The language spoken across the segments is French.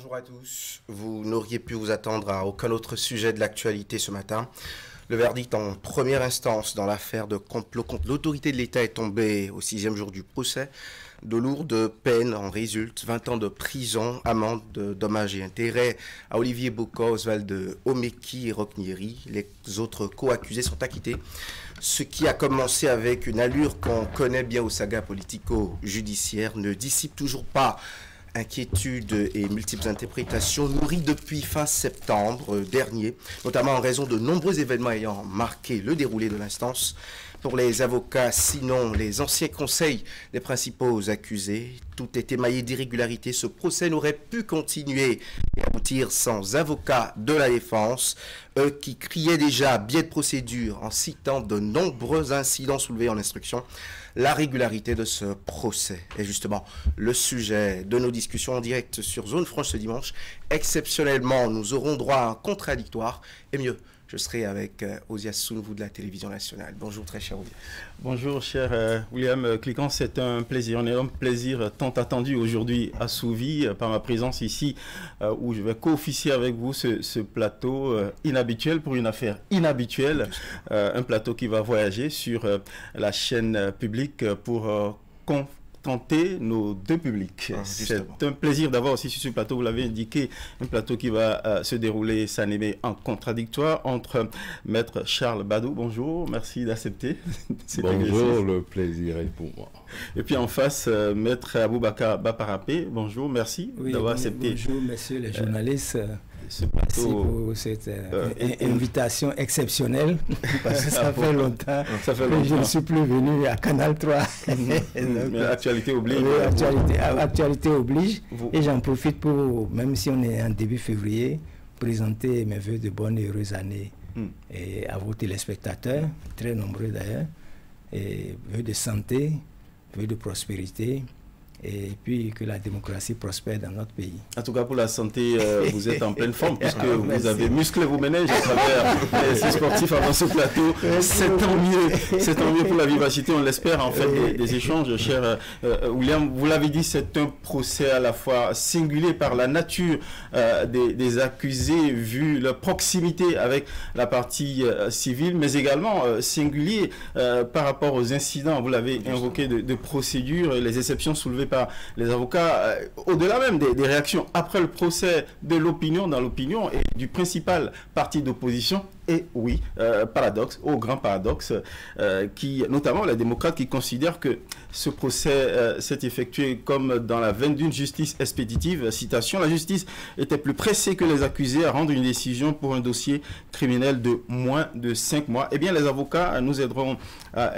bonjour à tous. Vous n'auriez pu vous attendre à aucun autre sujet de l'actualité ce matin. Le verdict en première instance dans l'affaire de complot contre l'autorité de l'État est tombé au 6e jour du procès. De lourdes peines en résultent, 20 ans de prison, amende de dommages et intérêts à Olivier Boka, Oswald Omeki et Roquenieri. Les autres co-accusés sont acquittés. Ce qui a commencé avec une allure qu'on connaît bien aux sagas politico-judiciaires ne dissipe toujours pas inquiétudes et multiples interprétations nourries depuis fin septembre dernier, notamment en raison de nombreux événements ayant marqué le déroulé de l'instance. Pour les avocats, sinon les anciens conseils des principaux accusés, tout est émaillé d'irrégularités. Ce procès n'aurait pu continuer et aboutir sans avocats de la défense, eux qui criaient déjà biais de procédure en citant de nombreux incidents soulevés en instruction. La régularité de ce procès est justement le sujet de nos discussions en direct sur Zone Franche ce dimanche. Exceptionnellement, nous aurons droit à un contradictoire et mieux. Je serai avec Osias Sounvou de la télévision nationale. Bonjour très cher Osias. Bonjour cher William Cliquant, c'est un plaisir, un énorme plaisir tant attendu aujourd'hui assouvi par ma présence ici où je vais co-officier avec vous ce plateau inhabituel pour une affaire inhabituelle, un plateau qui va voyager sur la chaîne publique pour tenter nos deux publics. C'est un plaisir d'avoir aussi sur ce plateau, vous l'avez indiqué, un plateau qui va se dérouler, s'animer en contradictoire entre Maître Charles Badou. Bonjour, merci d'accepter. Bonjour, le plaisir est pour moi. Et puis en face, Maître Aboubakar Baparapé. Bonjour, merci d'avoir accepté. Bonjour, messieurs les journalistes. Ce plateau, merci pour cette invitation exceptionnelle, parce que ça fait longtemps que je ne suis plus venu à Canal 3. Mais actualité oblige. Oui, actualité oblige. Et j'en profite pour, même si on est en début février, présenter mes voeux de bonne et heureuse année et à vos téléspectateurs, très nombreux d'ailleurs, et voeux de santé, voeux de prospérité, et puis que la démocratie prospère dans notre pays. En tout cas, pour la santé, vous êtes en pleine forme, puisque vous avez musclé vos ménages à travers ces sportifs avant ce plateau. C'est tant mieux. C'est tant mieux pour la vivacité, on l'espère, en fait, des échanges. Cher William, vous l'avez dit, c'est un procès à la fois singulier par la nature des accusés, vu leur proximité avec la partie civile, mais également singulier par rapport aux incidents, vous l'avez invoqué, de procédures, les exceptions soulevées par les avocats, au-delà même des réactions après le procès, de l'opinion dans l'opinion et du principal parti d'opposition. Et oui, paradoxe, au grand paradoxe, qui, notamment les démocrates qui considèrent que ce procès s'est effectué comme dans la veine d'une justice expéditive. Citation, la justice était plus pressée que les accusés à rendre une décision pour un dossier criminel de moins de 5 mois. Eh bien, les avocats nous aideront à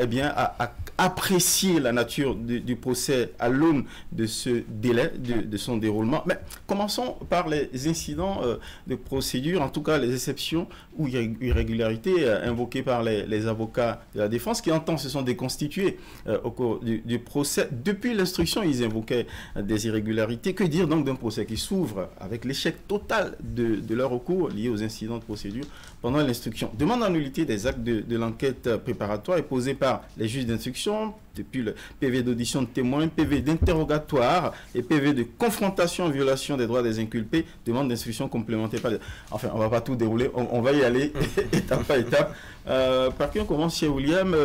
apprécier la nature du procès à l'aune de ce délai, de son déroulement. Mais commençons par les incidents de procédure, en tout cas les exceptions ou irrégularités invoquées par les avocats de la défense qui entendent se sont déconstitués au cours du procès. Depuis l'instruction, ils invoquaient des irrégularités. Que dire donc d'un procès qui s'ouvre avec l'échec total de leur recours lié aux incidents de procédure pendant l'instruction? Demande en nullité des actes de l'enquête préparatoire est posée par les juges d'instruction depuis le PV d'audition de témoins, PV d'interrogatoire et PV de confrontation en violation des droits des inculpés, demande d'instruction complémentaire. Enfin, on ne va pas tout dérouler, on va y aller étape par étape. Par qui on commence chez William,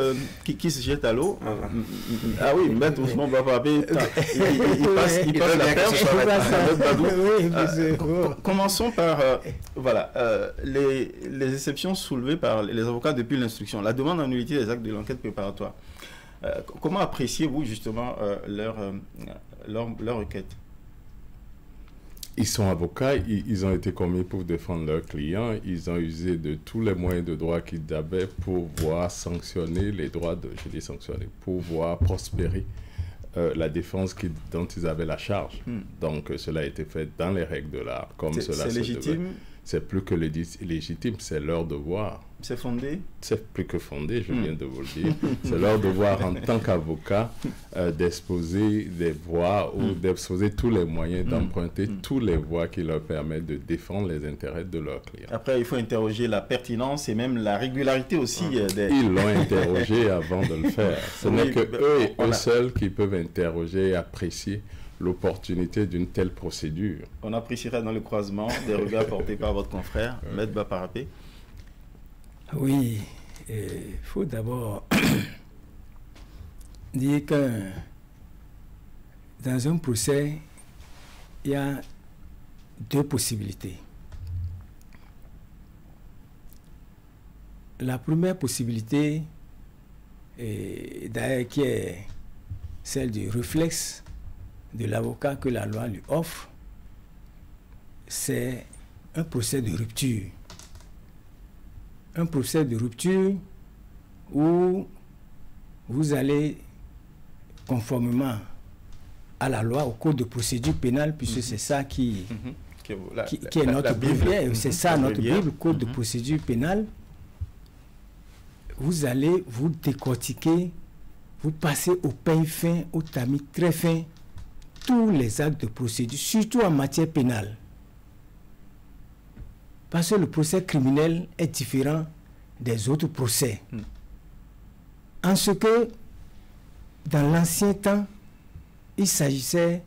qui se jette à l'eau. Ah oui, Maître Ousmane Baparapé, il passe la perche avec Badou. Commençons par voilà, les exceptions soulevées par les avocats depuis l'instruction. La demande en nullité des actes de l'enquête préparatoire. Comment appréciez-vous justement leur requête? Ils sont avocats, ils ont été commis pour défendre leurs clients, ils ont usé de tous les moyens de droit qu'ils avaient pour voir sanctionner les droits je dis sanctionner, pour voir prospérer la défense dont ils avaient la charge. Donc cela a été fait dans les règles de l'art, comme cela c'est légitime. C'est plus que légitime, c'est leur devoir. C'est fondé? C'est plus que fondé, je viens de vous le dire. C'est leur devoir en tant qu'avocat d'exposer des voies ou d'exposer tous les moyens, d'emprunter tous les voies qui leur permettent de défendre les intérêts de leurs clients. Après, il faut interroger la pertinence et même la régularité aussi. Ils l'ont interrogé avant de le faire. Ce n'est que eux et eux seuls qui peuvent interroger et apprécier l'opportunité d'une telle procédure. On apprécierait dans le croisement des regards portés par votre confrère, Maître Baparapé. Oui, il faut d'abord dire que dans un procès, il y a deux possibilités. La première possibilité, d'ailleurs qui est celle du réflexe de l'avocat que la loi lui offre, c'est un procès de rupture. Un procès de rupture où vous allez, conformément à la loi, au code de procédure pénale, puisque c'est ça qui est notre Bible, c'est ça notre Bible, code de procédure pénale, vous allez vous décortiquer, vous passez au peigne fin, au tamis très fin, tous les actes de procédure, surtout en matière pénale. Parce que le procès criminel est différent des autres procès. En ce que, dans l'ancien temps, il s'agissait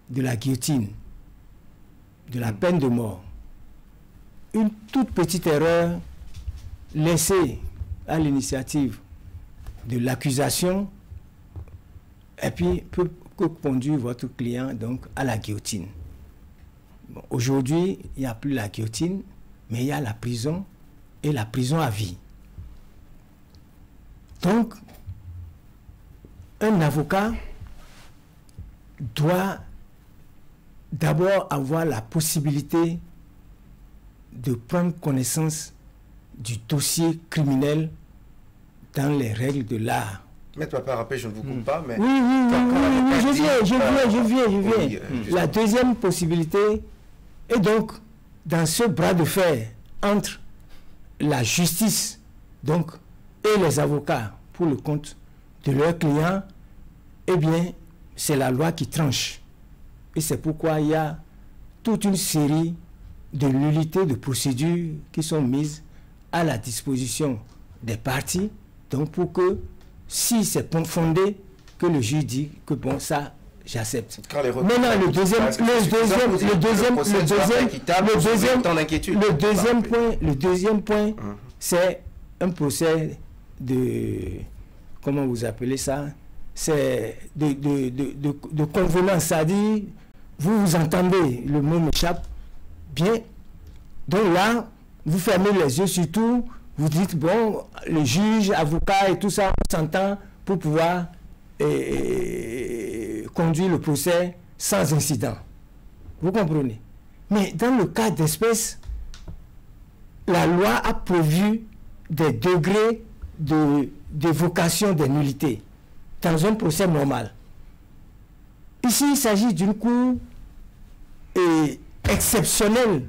de la guillotine, de la peine de mort. Une toute petite erreur laissée à l'initiative de l'accusation et puis peut conduire votre client donc à la guillotine. Bon, aujourd'hui, il n'y a plus la guillotine, mais il y a la prison et la prison à vie. Donc, un avocat doit d'abord avoir la possibilité de prendre connaissance du dossier criminel dans les règles de l'art. Maître Baparapé, je ne vous coupe pas, mais... Oui, je viens. La deuxième possibilité est donc dans ce bras de fer entre la justice donc, et les avocats pour le compte de leurs clients, eh bien, c'est la loi qui tranche. Et c'est pourquoi il y a toute une série de nullités de procédures qui sont mises à la disposition des parties, donc pour que, si c'est fondé, que le juge dit que bon, ça, j'accepte. Maintenant, le deuxième point, c'est un procès de, comment vous appelez ça, c'est de convenance, c'est-à-dire, vous vous entendez, le mot m'échappe, bien, donc là, vous fermez les yeux sur tout, vous dites, bon, le juge, avocat et tout ça, on s'entend pour pouvoir conduire le procès sans incident. Vous comprenez? Mais dans le cas d'espèce, la loi a prévu des degrés d'évocation des nullités dans un procès normal. Ici, il s'agit d'une cour exceptionnelle.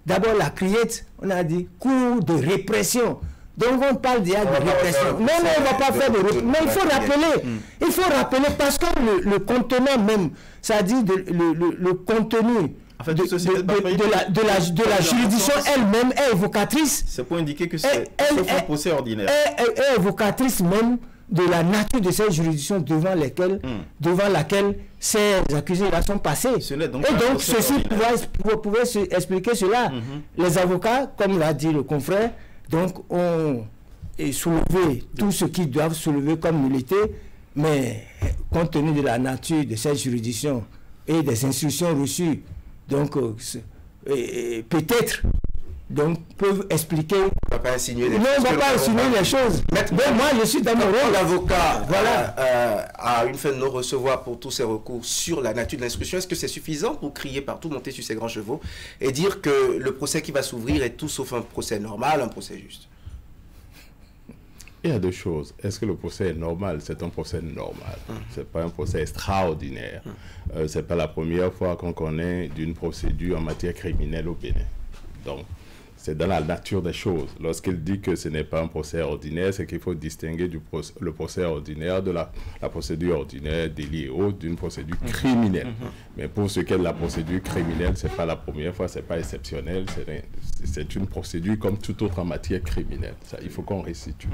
D'abord, la criette, on a dit cour de répression. Donc, on parle déjà de répression. Non, on ne va pas faire de répression. Mais il faut rappeler parce que le contenant même, c'est-à-dire le contenu de la juridiction elle-même est évocatrice. C'est pour indiquer que c'est un procès ordinaire. Est évocatrice même de la nature de cette juridiction devant laquelle ces accusés-là sont passés. Et donc, ceci pouvait expliquer cela. Les avocats, comme l'a dit le confrère, donc, ont soulevé tout ce qu'ils doivent soulever comme nullité, mais compte tenu de la nature de cette juridiction et des instructions reçues, donc peut-être peuvent expliquer. On ne va pas insinuer les choses. Non, on ne va pas insinuer les choses. Mais moi, je suis dans mon rôle. L'avocat a une fin de non-recevoir pour tous ses recours sur la nature de l'instruction. Est-ce que c'est suffisant pour crier partout, monter sur ses grands chevaux et dire que le procès qui va s'ouvrir est tout sauf un procès normal, un procès juste? Il y a deux choses. Est-ce que le procès est normal? C'est un procès normal. Ce n'est pas un procès extraordinaire. Ce n'est pas la première fois qu'on connaît d'une procédure en matière criminelle au Bénin. Donc, C'est dans la nature des choses. Lorsqu'il dit que ce n'est pas un procès ordinaire, c'est qu'il faut distinguer le procès ordinaire de la procédure ordinaire, délit et autres, d'une procédure criminelle. Mais pour ce qui est de la procédure criminelle, ce n'est pas la première fois, ce n'est pas exceptionnel, c'est une procédure comme toute autre en matière criminelle. Ça, il faut qu'on restitue.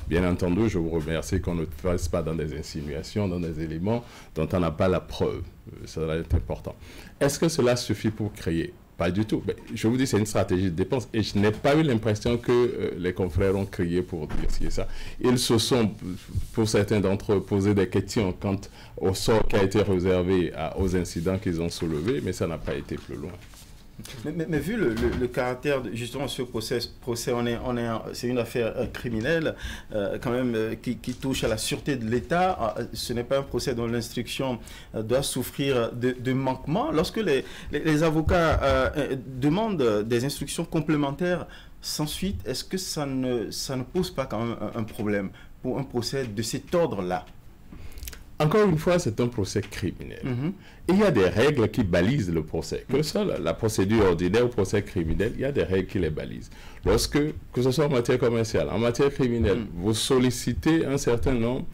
Bien entendu, je vous remercie qu'on ne fasse pas dans des insinuations, dans des éléments dont on n'a pas la preuve. Ça va être important. Est-ce que cela suffit pour créer? Pas du tout. Mais je vous dis, c'est une stratégie de dépense. Et je n'ai pas eu l'impression que les confrères ont crié pour dire ce qui est ça. Ils se sont, pour certains d'entre eux, posé des questions quant au sort qui a été réservé aux incidents qu'ils ont soulevés, mais ça n'a pas été plus loin. Mais vu le caractère, justement, ce procès c'est une affaire criminelle, quand même, qui touche à la sûreté de l'État. Ce n'est pas un procès dont l'instruction doit souffrir de manquements. Lorsque les avocats demandent des instructions complémentaires sans suite, est-ce que ça ne pose pas quand même un problème pour un procès de cet ordre-là? Encore une fois, c'est un procès criminel. Et il y a des règles qui balisent le procès. Que ce soit la procédure ordinaire ou le procès criminel, il y a des règles qui les balisent. Que ce soit en matière commerciale, en matière criminelle, vous sollicitez un certain nombre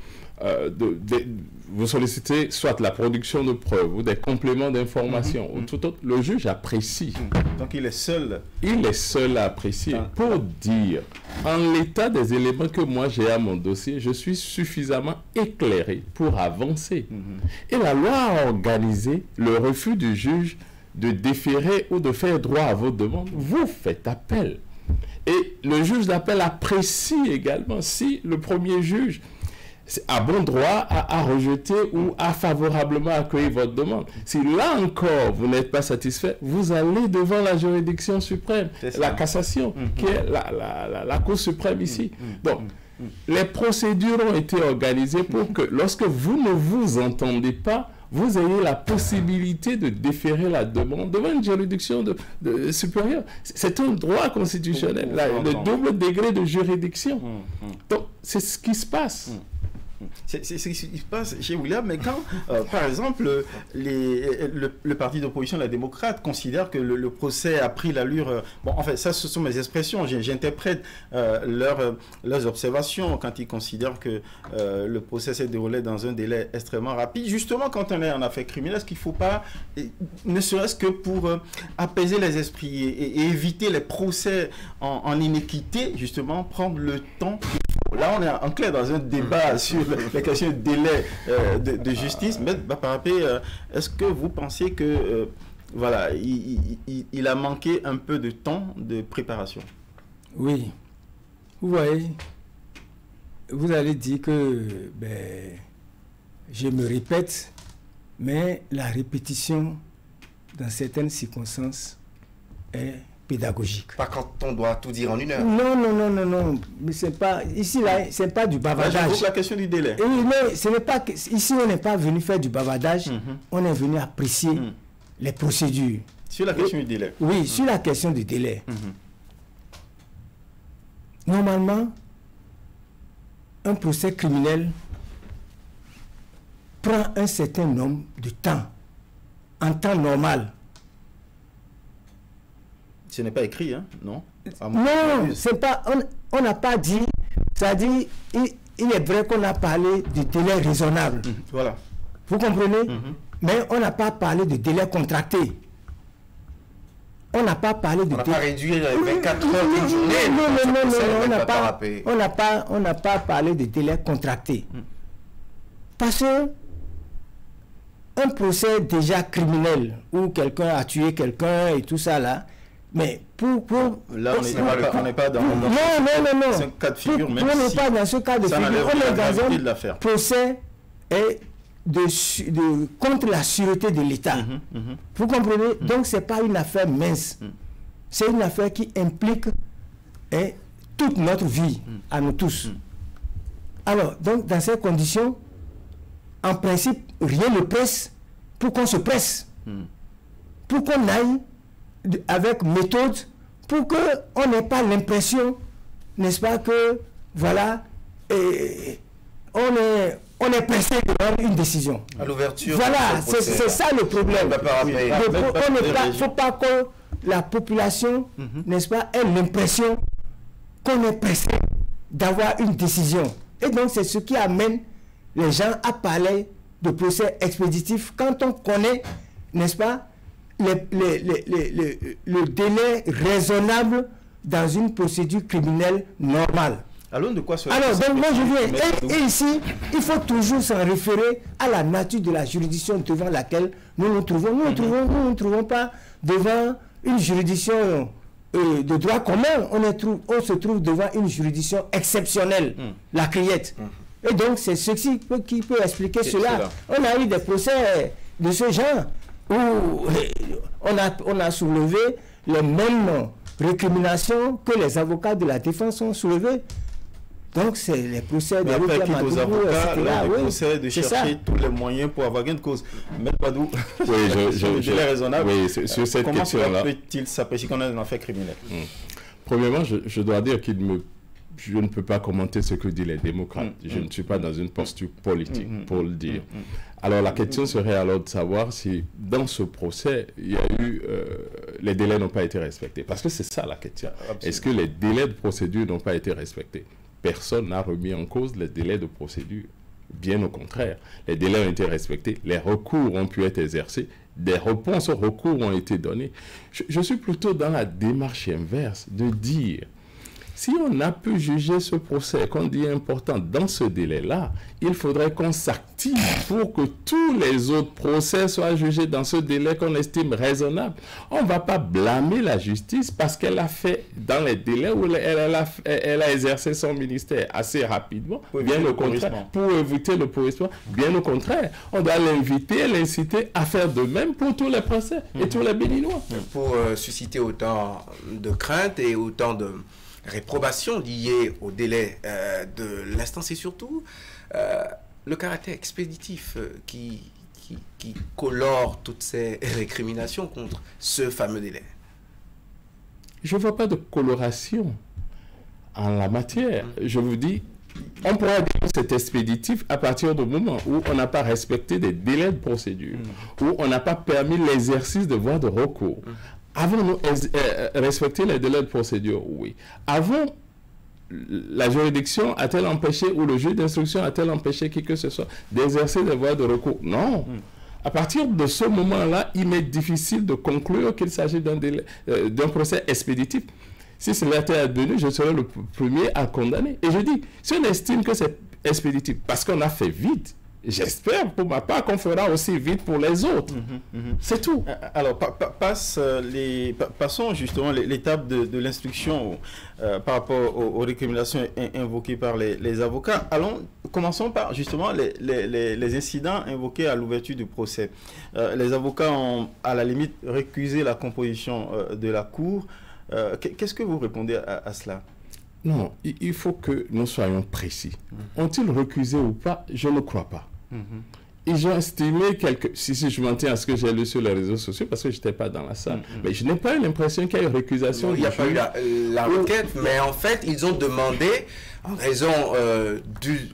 vous sollicitez soit la production de preuves ou des compléments d'information ou tout autre, le juge apprécie. Donc il est seul. Il est seul à apprécier pour dire, en l'état des éléments que moi j'ai à mon dossier, je suis suffisamment éclairé pour avancer. Et la loi a organisé le refus du juge de déférer ou de faire droit à vos demandes. Vous faites appel. Et le juge d'appel apprécie également si le premier juge a bon droit à rejeter ou à favorablement accueillir votre demande. Si là encore, vous n'êtes pas satisfait, vous allez devant la juridiction suprême, la cassation, qui est la Cour suprême ici. Donc, les procédures ont été organisées pour que, lorsque vous ne vous entendez pas, vous ayez la possibilité de déférer la demande devant une juridiction supérieure. C'est un droit constitutionnel, le double degré de juridiction. Donc, c'est ce qui se passe. C'est ce qui se passe chez William, mais quand, par exemple, le parti d'opposition, la démocrate, considère que le procès a pris l'allure... bon, en fait, ça, ce sont mes expressions. J'interprète leurs observations quand ils considèrent que le procès s'est déroulé dans un délai extrêmement rapide. Justement, quand on est en affaires criminelles, est-ce qu'il ne faut pas, ne serait-ce que pour apaiser les esprits et éviter les procès en inéquité, justement, prendre le temps... Là, on est en clair dans un débat sur la question du délai de justice. Mais Baparapé, est-ce que vous pensez que voilà, il a manqué un peu de temps de préparation? Oui. Vous voyez, vous allez dire que je me répète, mais la répétition dans certaines circonstances est pédagogique. Pas quand on doit tout dire en une heure. Non. Mais c'est pas ici là, c'est pas du bavardage. Là, je pose la question du délai. Et mais ce n'est pas que, ici on n'est pas venu faire du bavardage. On est venu apprécier les procédures. Sur la question du délai. Oui, sur la question du délai. Normalement, un procès criminel prend un certain nombre de temps, en temps normal. Ce n'est pas écrit, hein? Non. Non, c'est pas. On n'a pas dit. C'est-à-dire, il est vrai qu'on a parlé de délai raisonnable. Voilà. Vous comprenez? Mais on n'a pas parlé de délai contracté. On n'a pas parlé de... On n'a pas réduit 24 heures d'une journée. Non, on n'a pas parlé de délai contracté. Parce que un procès déjà criminel où quelqu'un a tué quelqu'un et tout ça là, mais là, on n'est pas dans... Non. C'est un cas de figure, même on n'est si pas dans ce cas de figure. On est dans un procès contre la sûreté de l'État. Vous comprenez? Donc, ce n'est pas une affaire mince. C'est une affaire qui implique toute notre vie, à nous tous. Alors, donc, dans ces conditions, en principe, rien ne presse pour qu'on se presse. Pour qu'on aille avec méthode, pour qu'on n'ait pas l'impression, n'est-ce pas, que, voilà, on est pressé de prendre une décision. À l'ouverture. Voilà, c'est ça le problème. Il ne faut pas la population, n'est-ce pas, ait l'impression qu'on est pressé d'avoir une décision. Et donc, c'est ce qui amène les gens à parler de procès expéditif quand on connaît, n'est-ce pas, le délai raisonnable dans une procédure criminelle normale. Alors, de quoi Alors, donc moi je viens, et ici, il faut toujours s'en référer à la nature de la juridiction devant laquelle nous nous trouvons. Nous ne trouvons pas devant une juridiction de droit commun, on se trouve devant une juridiction exceptionnelle, la criette. Et donc, c'est ceci qui peut expliquer cela. On a eu des procès de ce genre où on a soulevé les mêmes récriminations que les avocats de la défense ont soulevées. Donc, c'est les procès de après, qui aux avocats, le procès de chercher tous les moyens pour avoir gain de cause. Mais Badou, je l'ai raisonnable. Oui, sur cette comment question-là, peut-il s'apprécier qu'on a un affaire criminel? Premièrement, je dois dire je ne peux pas commenter ce que disent les démocrates. Je ne suis pas dans une posture politique pour le dire. Alors, la question serait alors de savoir si, dans ce procès, il y a eu... les délais n'ont pas été respectés. Parce que c'est ça la question. Est-ce que les délais de procédure n'ont pas été respectés? Personne n'a remis en cause les délais de procédure. Bien au contraire. Les délais ont été respectés. Les recours ont pu être exercés. Des réponses aux recours ont été données. Je suis plutôt dans la démarche inverse de dire... Si on a pu juger ce procès qu'on dit important dans ce délai-là, il faudrait qu'on s'active pour que tous les autres procès soient jugés dans ce délai qu'on estime raisonnable. On ne va pas blâmer la justice parce qu'elle a fait dans les délais où elle a exercé son ministère assez rapidement, bien au contraire, pour éviter le pourrissement. Bien au contraire, on doit l'inviter, l'inciter à faire de même pour tous les procès et tous les Béninois. Pour susciter autant de craintes et autant de réprobation liée au délai de l'instance et surtout le caractère expéditif qui colore toutes ces récriminations contre ce fameux délai. Je ne vois pas de coloration en la matière. Je vous dis, on pourra dire que c'est expéditif à partir du moment où on n'a pas respecté des délais de procédure, où on n'a pas permis l'exercice de voies de recours. Avons-nous respecté les délais de procédure? Oui. Avant, la juridiction a-t-elle empêché, ou le juge d'instruction a-t-elle empêché qui que ce soit d'exercer des voies de recours? Non. À partir de ce moment-là, il m'est difficile de conclure qu'il s'agit d'un procès expéditif. Si cela était advenu, je serais le premier à condamner. Et je dis, si on estime que c'est expéditif parce qu'on a fait vite, j'espère pour ma part qu'on fera aussi vite pour les autres. C'est tout. Alors, passons justement l'étape de l'instruction par rapport aux récriminations invoquées par les avocats. Commençons par justement les incidents invoqués à l'ouverture du procès. Les avocats ont à la limite récusé la composition de la cour. Qu'est-ce que vous répondez à cela? Non, il faut que nous soyons précis. Ont-ils recusé ou pas? Je ne crois pas. Ils ont estimé si je m'en tiens à ce que j'ai lu sur les réseaux sociaux, parce que je n'étais pas dans la salle, mais je n'ai pas eu l'impression qu'il y a eu récusation. Il n'y a pas eu la requête, mais en fait, ils ont demandé, en raison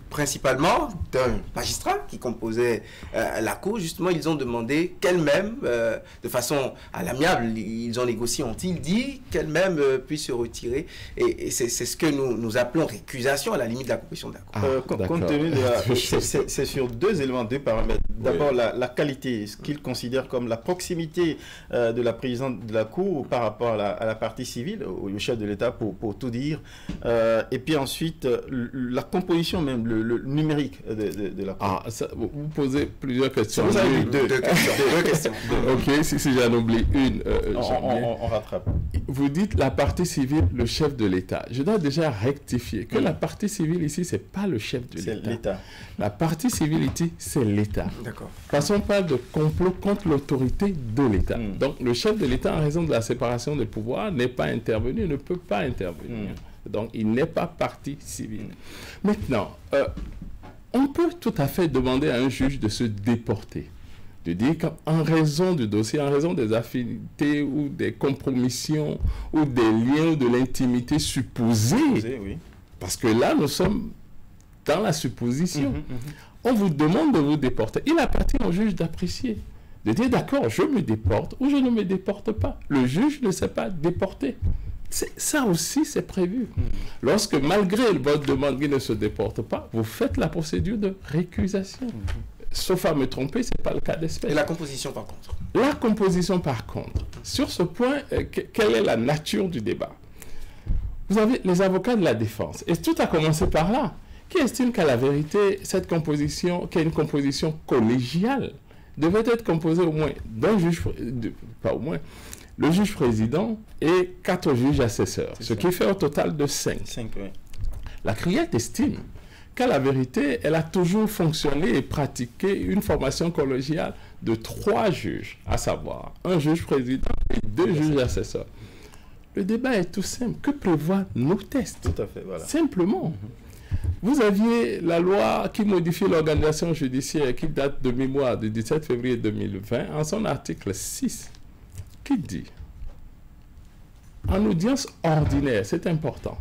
principalement d'un magistrat qui composait la cour, justement, ils ont demandé qu'elle-même, de façon à l'amiable, ils ont négocié, ont-ils dit, qu'elle-même puisse se retirer. Et c'est ce que nous appelons récusation à la limite de la composition de la cour. Compte tenu de c'est sur deux éléments, deux paramètres. D'abord, la qualité, ce qu'ils considèrent comme la proximité de la présidente de la cour par rapport à la partie civile, au chef de l'État, pour tout dire. Et puis ensuite, la composition même, le numérique de la cour. Vous posez plusieurs questions. Vous avez deux questions. Ok, si j'en oublie une, on rattrape. Vous dites la partie civile, le chef de l'État. Je dois déjà rectifier que la partie civile ici, c'est pas le chef de l'État. C'est l'État. La partie civile ici, c'est l'État. D'accord. Parce qu'on parle de complot contre l'autorité de l'État. Donc, le chef de l'État, en raison de la séparation des pouvoirs, n'est pas intervenu, ne peut pas intervenir. Donc, il n'est pas partie civile. Maintenant, on peut tout à fait demander à un juge de se déporter. De dire qu'en raison du dossier, en raison des affinités ou des compromissions ou des liens ou de l'intimité supposée, parce que là, nous sommes dans la supposition, on vous demande de vous déporter. Il appartient au juge d'apprécier. de dire d'accord, je me déporte ou je ne me déporte pas. Le juge ne s'est pas déporté. Ça aussi, c'est prévu. Lorsque, malgré votre demande qui ne se déporte pas, vous faites la procédure de récusation. Sauf à me tromper, ce n'est pas le cas d'espèce. Et la composition, par contre? La composition, par contre, sur ce point, quelle est la nature du débat? Vous avez les avocats de la défense, et tout a commencé par là, qui estiment qu'à la vérité, cette composition, qui est une composition collégiale, devait être composée au moins d'un juge, pas au moins, le juge président et 4 juges assesseurs, ce qui fait au total de 5. Oui. La Criette estime qu'à la vérité, elle a toujours fonctionné et pratiqué une formation collégiale de 3 juges, à savoir un juge président et 2 juges assesseurs. Le débat est tout simple. Que prévoient nos tests? Tout à fait, voilà. Simplement. Vous aviez la loi qui modifie l'organisation judiciaire qui date de mémoire du 17 février 2020 en son article 6 qui dit en audience ordinaire, c'est important,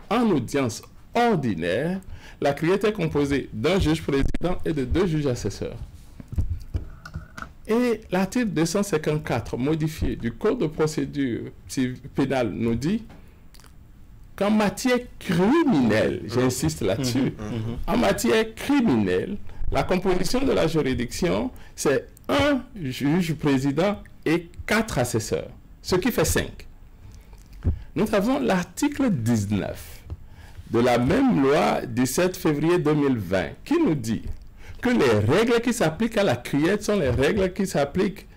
en audience ordinaire, la Criette est composée d'un juge président et de 2 juges assesseurs. Et l'article 254 modifié du Code de procédure pénale nous dit qu'en matière criminelle, j'insiste là-dessus, en matière criminelle, la composition de la juridiction, c'est un juge président et 4 assesseurs, ce qui fait 5. Nous avons l'article 19 de la même loi 17 février 2020 qui nous dit que les règles qui s'appliquent à la Criette sont les règles qui s'appliquent,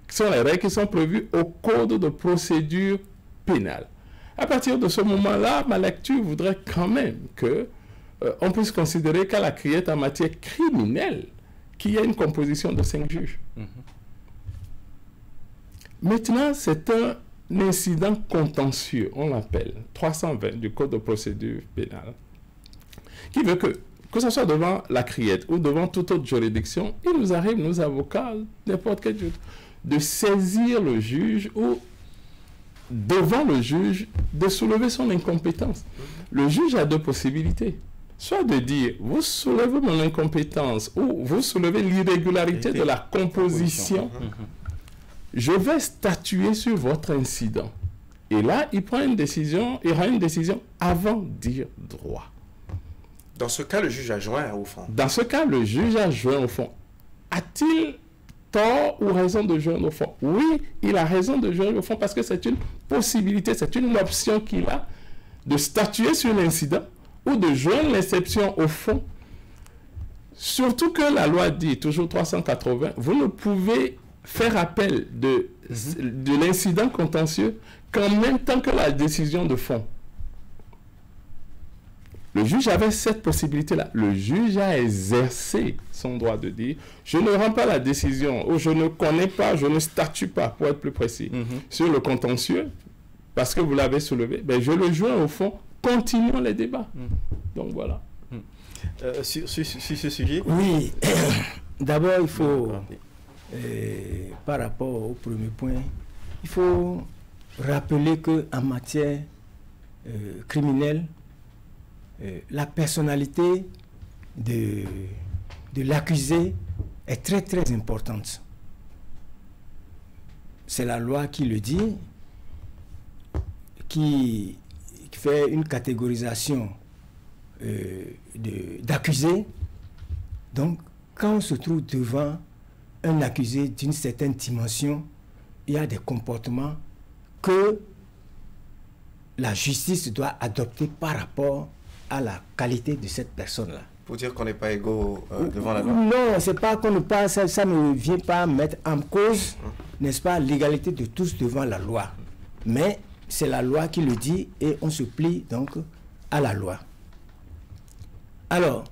sont les règles qui sont prévues au Code de procédure pénale. À partir de ce moment-là, ma lecture voudrait quand même que on puisse considérer qu'à la Criette en matière criminelle, qu'il y a une composition de 5 juges. Maintenant, c'est un incident contentieux, on l'appelle 320 du Code de procédure pénale, qui veut que ce soit devant la Criette ou devant toute autre juridiction, il nous arrive, nous avocats, n'importe quel juge, de saisir le juge ou devant le juge de soulever son incompétence. Le juge a 2 possibilités. Soit de dire, vous soulevez mon incompétence ou vous soulevez l'irrégularité de la composition. Je vais statuer sur votre incident. Et là, il prend une décision, il rend une décision avant de dire droit. Dans ce cas, le juge adjoint au fond. Dans ce cas, le juge adjoint au fond. A-t-il tort ou raison de joindre au fond? Oui, il a raison de joindre au fond parce que c'est une possibilité, c'est une option qu'il a de statuer sur l'incident ou de joindre l'exception au fond. Surtout que la loi dit, toujours 380, vous ne pouvez faire appel de l'incident contentieux qu'en même temps que la décision de fond. Le juge avait cette possibilité-là. Le juge a exercé son droit de dire « Je ne rends pas la décision » ou « Je ne connais pas, je ne statue pas » pour être plus précis. Sur le contentieux, parce que vous l'avez soulevé, ben je le joins au fond. Continuons les débats. Donc voilà. Sur ce sujet? Oui. D'abord, il faut, par rapport au premier point, il faut rappeler qu'en matière criminelle, la personnalité de l'accusé est très très importante. C'est la loi qui le dit, qui fait une catégorisation d'accusés. Donc, quand on se trouve devant un accusé d'une certaine dimension, il y a des comportements que la justice doit adopter par rapport à la qualité de cette personne-là. Pour dire qu'on n'est pas égaux devant la loi? Non, c'est pas qu'on ne pas, ça ne vient pas mettre en cause, n'est-ce pas, l'égalité de tous devant la loi. Mais c'est la loi qui le dit et on se plie donc à la loi. Alors,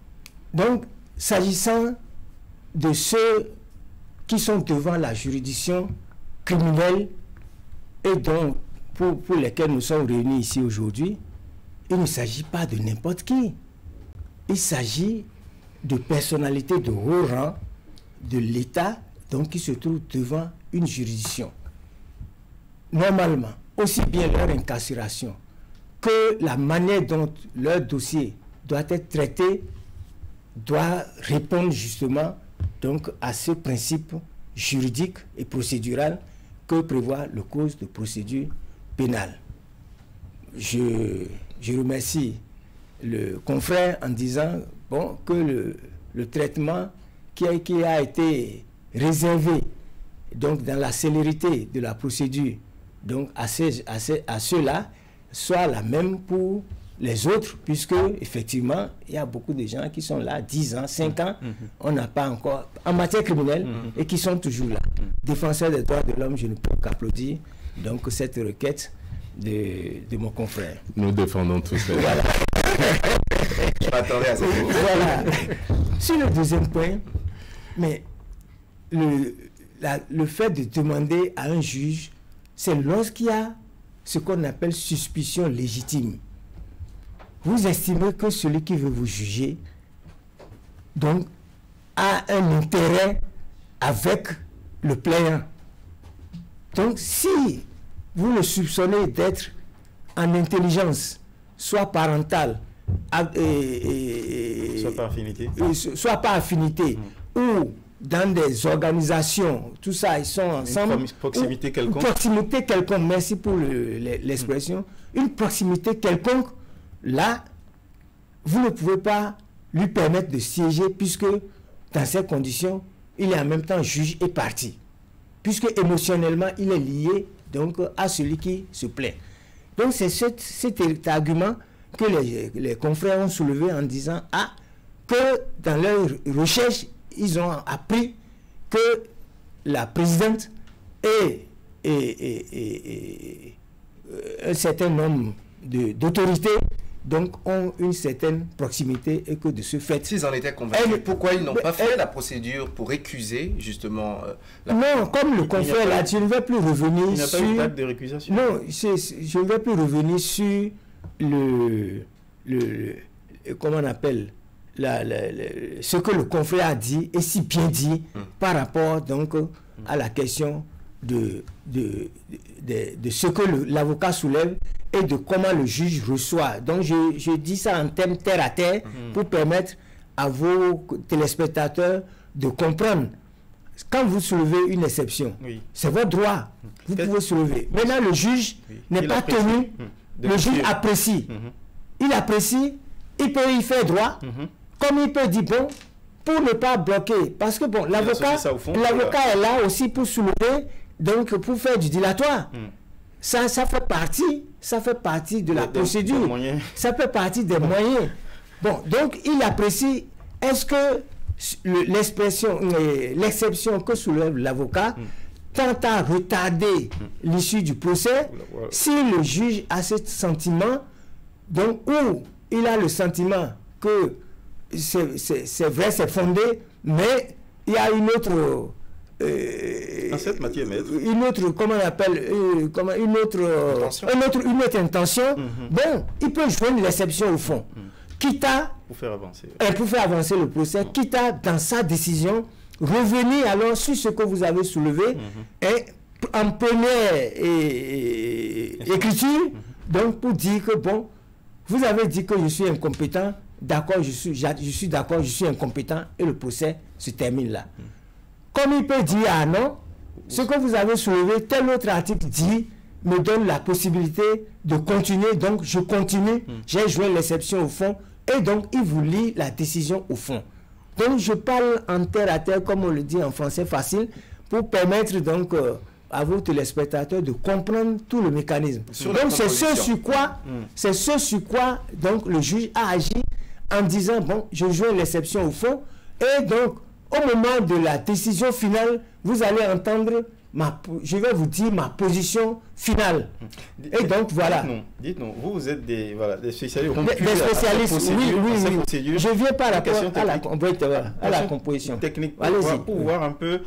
donc, s'agissant de ceux qui sont devant la juridiction criminelle et donc pour lesquels nous sommes réunis ici aujourd'hui, il ne s'agit pas de n'importe qui. Il s'agit de personnalités de haut rang de l'État, donc qui se trouvent devant une juridiction. Normalement, aussi bien leur incarcération que la manière dont leur dossier doit être traité doit répondre justement donc à ce principe juridique et procédurale que prévoit le code de procédure pénale. Je remercie le confrère en disant bon, que le traitement qui a été réservé donc dans la célérité de la procédure donc à ceux-là soit la même pour les autres, puisque effectivement il y a beaucoup de gens qui sont là 10 ans, 5 ans, on n'a pas encore en matière criminelle et qui sont toujours là. Défenseur des droits de l'homme, je ne peux qu'applaudir donc cette requête de mon confrère. Nous défendons tous ça. Voilà. Je m'attendais à ça. Voilà. Sur le deuxième point, mais le fait de demander à un juge, c'est lorsqu'il y a ce qu'on appelle suspicion légitime. Vous estimez que celui qui veut vous juger donc a un intérêt avec le plaignant. Donc si vous le soupçonnez d'être en intelligence, soit parentale, soit par affinité, ou dans des organisations, tout ça, ils sont ensemble. Une proximité quelconque. Une proximité quelconque, merci pour l'expression. Une proximité quelconque, là, vous ne pouvez pas lui permettre de siéger, puisque dans ces conditions, il est en même temps juge et partie. Puisque émotionnellement, il est lié donc à celui qui se plaint. Donc c'est cet argument que les confrères ont soulevé en disant que dans leur recherche, ils ont appris que la présidente et un certain nombre d'autorités donc ont une certaine proximité et que de ce fait... S'ils en étaient convaincus, pourquoi ils n'ont pas fait la procédure pour récuser justement non, comme le confrère là, je ne vais plus revenir sur... Il n'y a pas eu d'acte de récusation. Non, je ne vais plus revenir sur comment on appelle ce que le confrère a dit, et si bien dit, par rapport donc à la question de ce que l'avocat soulève et de comment le juge reçoit. Donc je dis ça en termes terre à terre pour permettre à vos téléspectateurs de comprendre. Quand vous soulevez une exception, c'est votre droit, vous pouvez soulever. Maintenant le juge n'est pas tenu, le juge apprécie. Il apprécie, il peut y faire droit, comme il peut dire bon, pour ne pas bloquer, parce que bon, l'avocat est là aussi pour soulever, donc pour faire du dilatoire. Ça fait partie de la procédure, ça fait partie des moyens. Bon, donc il apprécie, est-ce que l'exception que soulève l'avocat tend à retarder l'issue du procès, si le juge a ce sentiment, donc où il a le sentiment que c'est vrai, c'est fondé, mais il y a une autre... dans cette matière, maître. Une autre, comment on appelle, une autre intention. Bon, il peut joindre l'exception au fond. Quitte à... Pour faire avancer. Pour faire avancer le procès, quitte à, dans sa décision, revenir alors sur ce que vous avez soulevé, et en première écriture, donc pour dire que, bon, vous avez dit que je suis incompétent, d'accord, je suis d'accord, je suis incompétent, et le procès se termine là. Comme il peut dire, ah non, ce que vous avez soulevé, tel autre article dit, me donne la possibilité de continuer, donc je continue, j'ai joué l'exception au fond, et donc il vous lit la décision au fond. Donc je parle en terre à terre, comme on le dit en français facile, pour permettre donc à vos téléspectateurs de comprendre tout le mécanisme. Donc c'est ce sur quoi donc le juge a agi en disant, bon, je joue l'exception au fond, et donc au moment de la décision finale, vous allez entendre, je vais vous dire ma position finale. Et donc voilà. Dites-nous, vous êtes des spécialistes. Des spécialistes, oui. Je viens par rapport à la composition technique pour voir un peu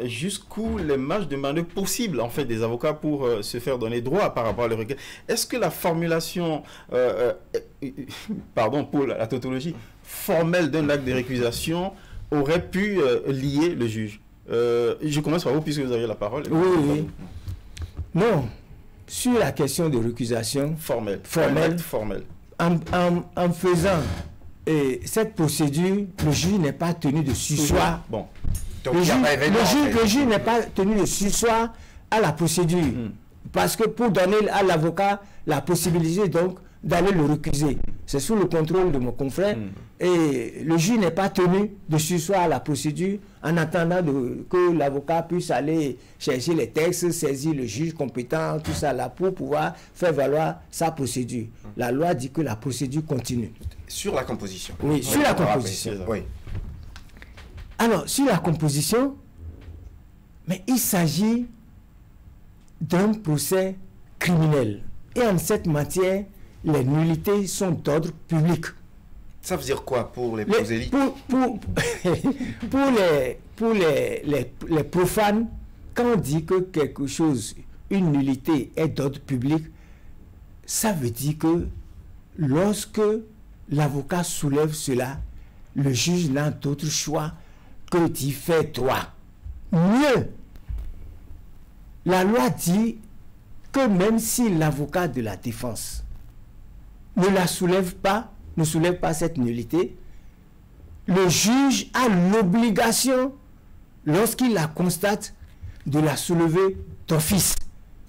jusqu'où les marges de manœuvre possibles en fait des avocats pour se faire donner droit par rapport à la requête. Est-ce que la formulation, pardon pour la tautologie, formelle d'un acte de récusation aurait pu lier le juge? Je commence par vous puisque vous avez la parole. Oui. Non, sur la question de récusation formelle. En faisant cette procédure, le juge n'est pas tenu de surseoir. Bon. Donc, le juge n'est pas tenu de surseoir à la procédure. Parce que pour donner à l'avocat la possibilité donc d'aller le récuser. C'est sous le contrôle de mon confrère. Et le juge n'est pas tenu de surseoir à la procédure en attendant que l'avocat puisse aller chercher les textes, saisir le juge compétent, tout ça là, pour pouvoir faire valoir sa procédure. La loi dit que la procédure continue. Sur la composition. Oui, sur la composition. Oui. Alors, sur la composition, mais il s'agit d'un procès criminel. Et en cette matière, les nullités sont d'ordre public. Ça veut dire quoi pour les prosélytes? Pour les profanes, quand on dit que quelque chose, une nullité est d'ordre public, ça veut dire que lorsque l'avocat soulève cela, le juge n'a d'autre choix que d'y faire droit. Mieux, la loi dit que même si l'avocat de la défense ne soulève pas cette nullité, le juge a l'obligation, lorsqu'il la constate, de la soulever d'office.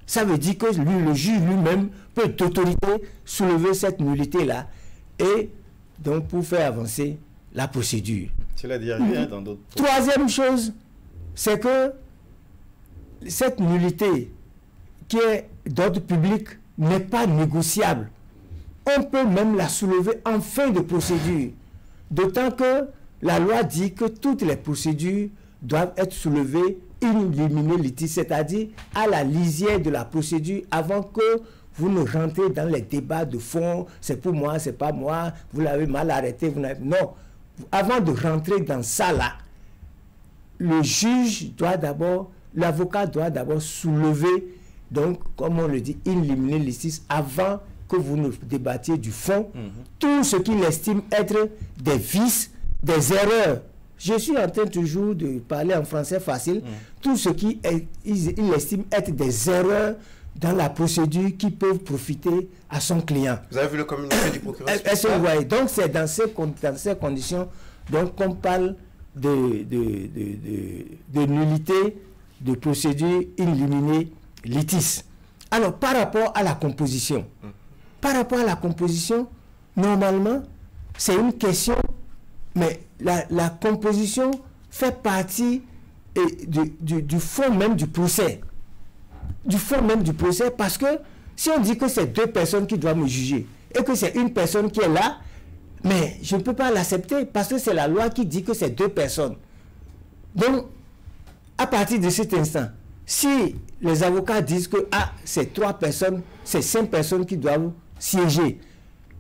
Ça veut dire que le juge lui-même peut d'autorité soulever cette nullité-là et donc pour faire avancer la procédure. Tu l'as dit rien dans d'autres... Troisième chose, c'est que cette nullité qui est d'ordre public n'est pas négociable. On peut même la soulever en fin de procédure. D'autant que la loi dit que toutes les procédures doivent être soulevées in limine litis, c'est-à-dire à la lisière de la procédure avant que vous ne rentrez dans les débats de fond. C'est pour moi, c'est pas moi, vous l'avez mal arrêté, vous n'avez... Non. Avant de rentrer dans ça là, le juge doit d'abord, l'avocat doit d'abord soulever, donc comme on le dit, in limine litis, avant que vous ne débattiez du fond, tout ce qu'il estime être des vices, des erreurs. Je suis en train toujours de parler en français facile. Tout ce qu'il estime être des erreurs dans la procédure qui peuvent profiter à son client. Vous avez vu le communiqué du procureur? Est-ce que vous voyez? Donc c'est dans ces conditions qu'on parle de nullité de procédure in limine litis. Alors par rapport à la composition, normalement, c'est une question, mais la composition fait partie du fond même du procès. Du fond même du procès, parce que si on dit que c'est deux personnes qui doivent me juger, et que c'est une personne qui est là, mais je ne peux pas l'accepter, parce que c'est la loi qui dit que c'est deux personnes. Donc, à partir de cet instant, si les avocats disent que c'est trois personnes, c'est 5 personnes qui doivent siéger,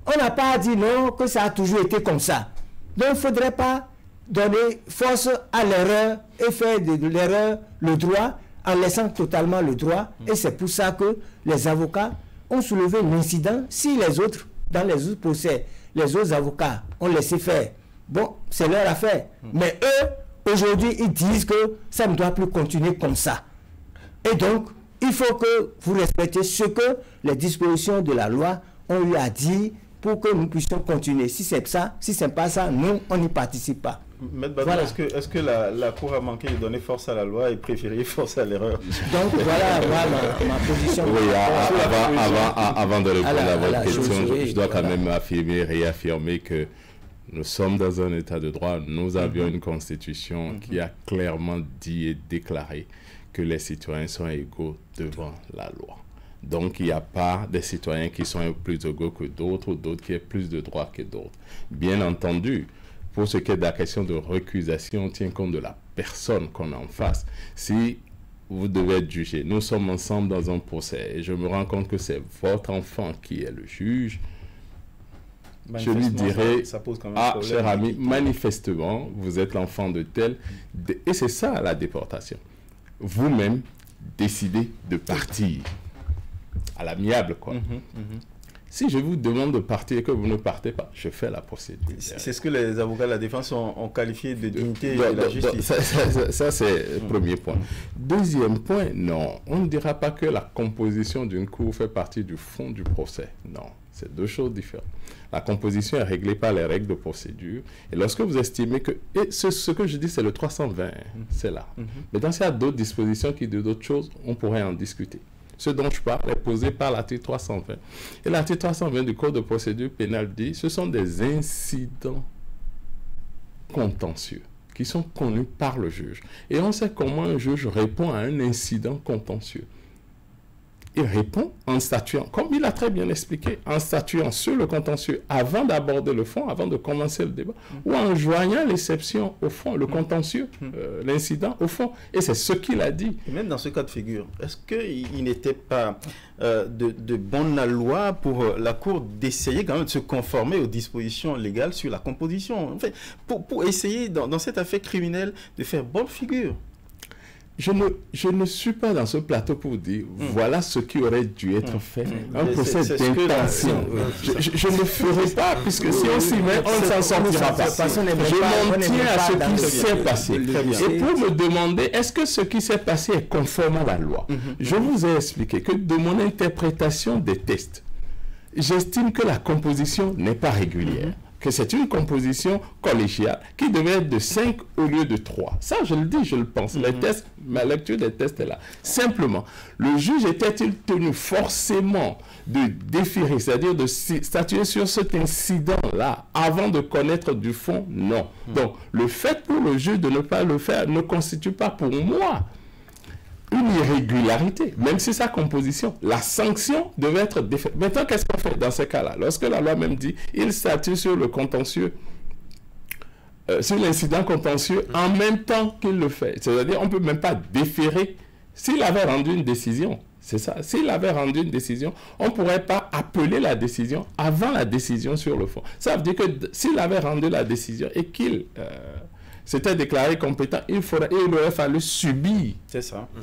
on n'a pas dit non, que ça a toujours été comme ça. Donc il ne faudrait pas donner force à l'erreur et faire de l'erreur le droit en laissant totalement le droit. Et c'est pour ça que les avocats ont soulevé l'incident. Si les autres, dans les autres procès, les autres avocats ont laissé faire, bon, c'est leur affaire. Mais eux, aujourd'hui, ils disent que ça ne doit plus continuer comme ça. Et donc, il faut que vous respectiez ce que les dispositions de la loi ont eu à dire pour que nous puissions continuer. Si c'est ça, si ce n'est pas ça, nous, on n'y participe pas. Maître Badou, voilà. Est-ce que la Cour a manqué de donner force à la loi et préféré force à l'erreur? Donc voilà ma position. Oui, avant de répondre à votre question, je dois quand même réaffirmer que nous sommes dans un état de droit. Nous avions une constitution qui a clairement dit et déclaré que les citoyens sont égaux devant la loi. Donc, il n'y a pas des citoyens qui sont plus égaux que d'autres ou d'autres qui aient plus de droits que d'autres. Bien entendu, pour ce qui est de la question de récusation, on tient compte de la personne qu'on a en face. Si vous devez être jugé, nous sommes ensemble dans un procès et je me rends compte que c'est votre enfant qui est le juge, je lui dirais, cher ami, manifestement, vous êtes l'enfant de tel, et c'est ça la déportation. Vous-même décidez de partir à l'amiable, quoi. Si je vous demande de partir et que vous ne partez pas, je fais la procédure. C'est ce que les avocats de la défense ont qualifié de dignité de la justice. Ça c'est le premier point. Deuxième point, non. On ne dira pas que la composition d'une cour fait partie du fond du procès. Non, c'est deux choses différentes. La composition est réglée par les règles de procédure. Et lorsque vous estimez que... Et ce que je dis, c'est le 320, c'est là. Mais dans s'il y a d'autres dispositions qui disent d'autres choses, on pourrait en discuter. Ce dont je parle est posé par l'article 320. Et l'article 320 du Code de procédure pénale dit ce sont des incidents contentieux qui sont connus par le juge. Et on sait comment un juge répond à un incident contentieux. Il répond en statuant, comme il a très bien expliqué, en statuant sur le contentieux avant d'aborder le fond, avant de commencer le débat, ou en joignant l'exception au fond, le contentieux, l'incident au fond. Et c'est ce qu'il a dit. Et même dans ce cas de figure, est-ce qu'il n'était pas de bonne loi pour la Cour d'essayer quand même de se conformer aux dispositions légales sur la composition, en fait, pour essayer dans cette affaire criminelle de faire bonne figure? Je ne suis pas dans ce plateau pour dire voilà ce qui aurait dû être fait. Un procès d'intention. Je ne ferai pas, puisque si on s'y met, on ne s'en sortira pas. Je m'en tiens à ce qui s'est passé. Et pour me demander, est-ce que ce qui s'est passé est conforme à la loi? Je vous ai expliqué que de mon interprétation des tests, j'estime que la composition n'est pas régulière. Que c'est une composition collégiale qui devait être de 5 au lieu de 3. Ça, je le dis, je le pense. Les tests, ma lecture des tests est là. Simplement, le juge était-il tenu forcément de déférer, c'est-à-dire de statuer sur cet incident-là avant de connaître du fond? Non. Donc, le fait pour le juge de ne pas le faire ne constitue pas pour moi une irrégularité, même si sa composition, la sanction devait être défaite. Maintenant, qu'est-ce qu'on fait dans ce cas-là? Lorsque la loi même dit, il statue sur le contentieux, sur l'incident contentieux, en même temps qu'il le fait. C'est-à-dire, on ne peut même pas déférer. S'il avait rendu une décision, c'est ça, s'il avait rendu une décision, on ne pourrait pas appeler la décision avant la décision sur le fond. Ça veut dire que s'il avait rendu la décision et qu'il... s'était déclaré compétent, il aurait fallu subir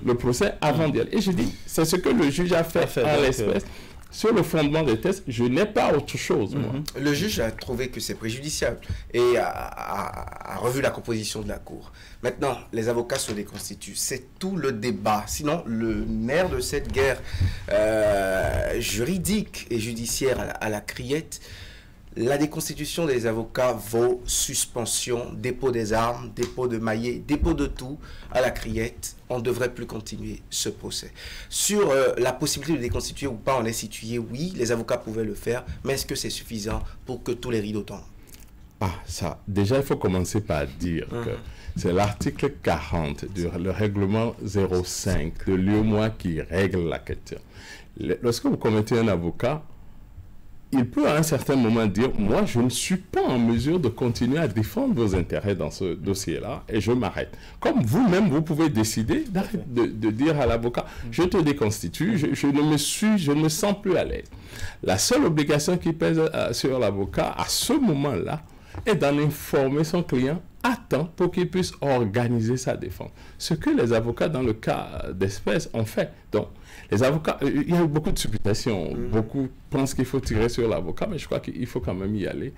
le procès avant d'y aller. Et je dis, c'est ce que le juge a fait à l'espèce. Sur le fondement des tests, je n'ai pas autre chose, moi. Le juge a trouvé que c'est préjudiciable et a revu la composition de la Cour. Maintenant, les avocats se déconstituent. C'est tout le débat. Sinon, le nerf de cette guerre juridique et judiciaire à la criette, la déconstitution des avocats vaut suspension, dépôt des armes, dépôt de maillet, dépôt de tout à la criette. On ne devrait plus continuer ce procès. Sur la possibilité de déconstituer ou pas, on est situé, oui, les avocats pouvaient le faire, mais est-ce que c'est suffisant pour que tous les rideaux tombent? Ah, ça, déjà, il faut commencer par dire que c'est l'article 40 du règlement 05 de l'UEMOA qui règle la question. Lorsque vous commettez un avocat, il peut à un certain moment dire, moi je ne suis pas en mesure de continuer à défendre vos intérêts dans ce dossier-là et je m'arrête. Comme vous-même, vous pouvez décider de dire à l'avocat, je te déconstitue, je ne me sens plus à l'aise. La seule obligation qui pèse sur l'avocat à ce moment-là est d'en informer son client à temps pour qu'il puisse organiser sa défense. Ce que les avocats dans le cas d'espèce ont fait. Donc, les avocats, il y a eu beaucoup de supputation. Beaucoup pensent qu'il faut tirer sur l'avocat, mais je crois qu'il faut quand même y aller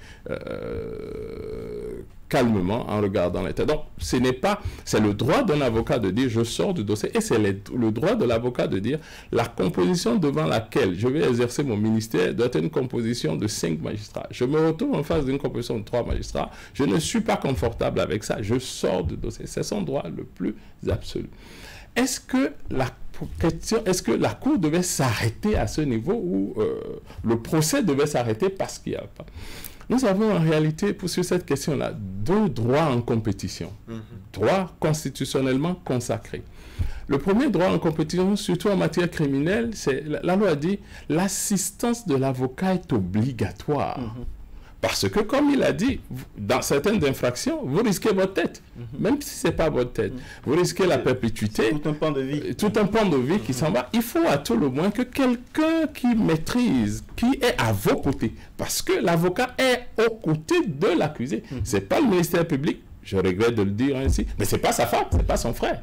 calmement en regardant les têtes. Donc, c'est le droit d'un avocat de dire je sors du dossier et c'est le droit de l'avocat de dire la composition devant laquelle je vais exercer mon ministère doit être une composition de 5 magistrats. Je me retrouve en face d'une composition de 3 magistrats. Je ne suis pas confortable avec ça. Je sors du dossier. C'est son droit le plus absolu. Est-ce que la Cour devait s'arrêter à ce niveau ou le procès devait s'arrêter parce qu'il n'y a pas? Nous avons en réalité, sur cette question-là, 2 droits en compétition. Droits constitutionnellement consacrés. Le premier droit en compétition, surtout en matière criminelle, c'est la loi dit l'assistance de l'avocat est obligatoire. Parce que, comme il a dit, dans certaines infractions, vous risquez votre tête. Même si ce n'est pas votre tête. Vous risquez la perpétuité. Tout un pan de vie. Tout un pan de vie qui s'en va. Il faut à tout le moins que quelqu'un qui maîtrise, qui est à vos côtés. Parce que l'avocat est aux côtés de l'accusé. Ce n'est pas le ministère public, je regrette de le dire ainsi, mais ce n'est pas sa femme, ce n'est pas son frère.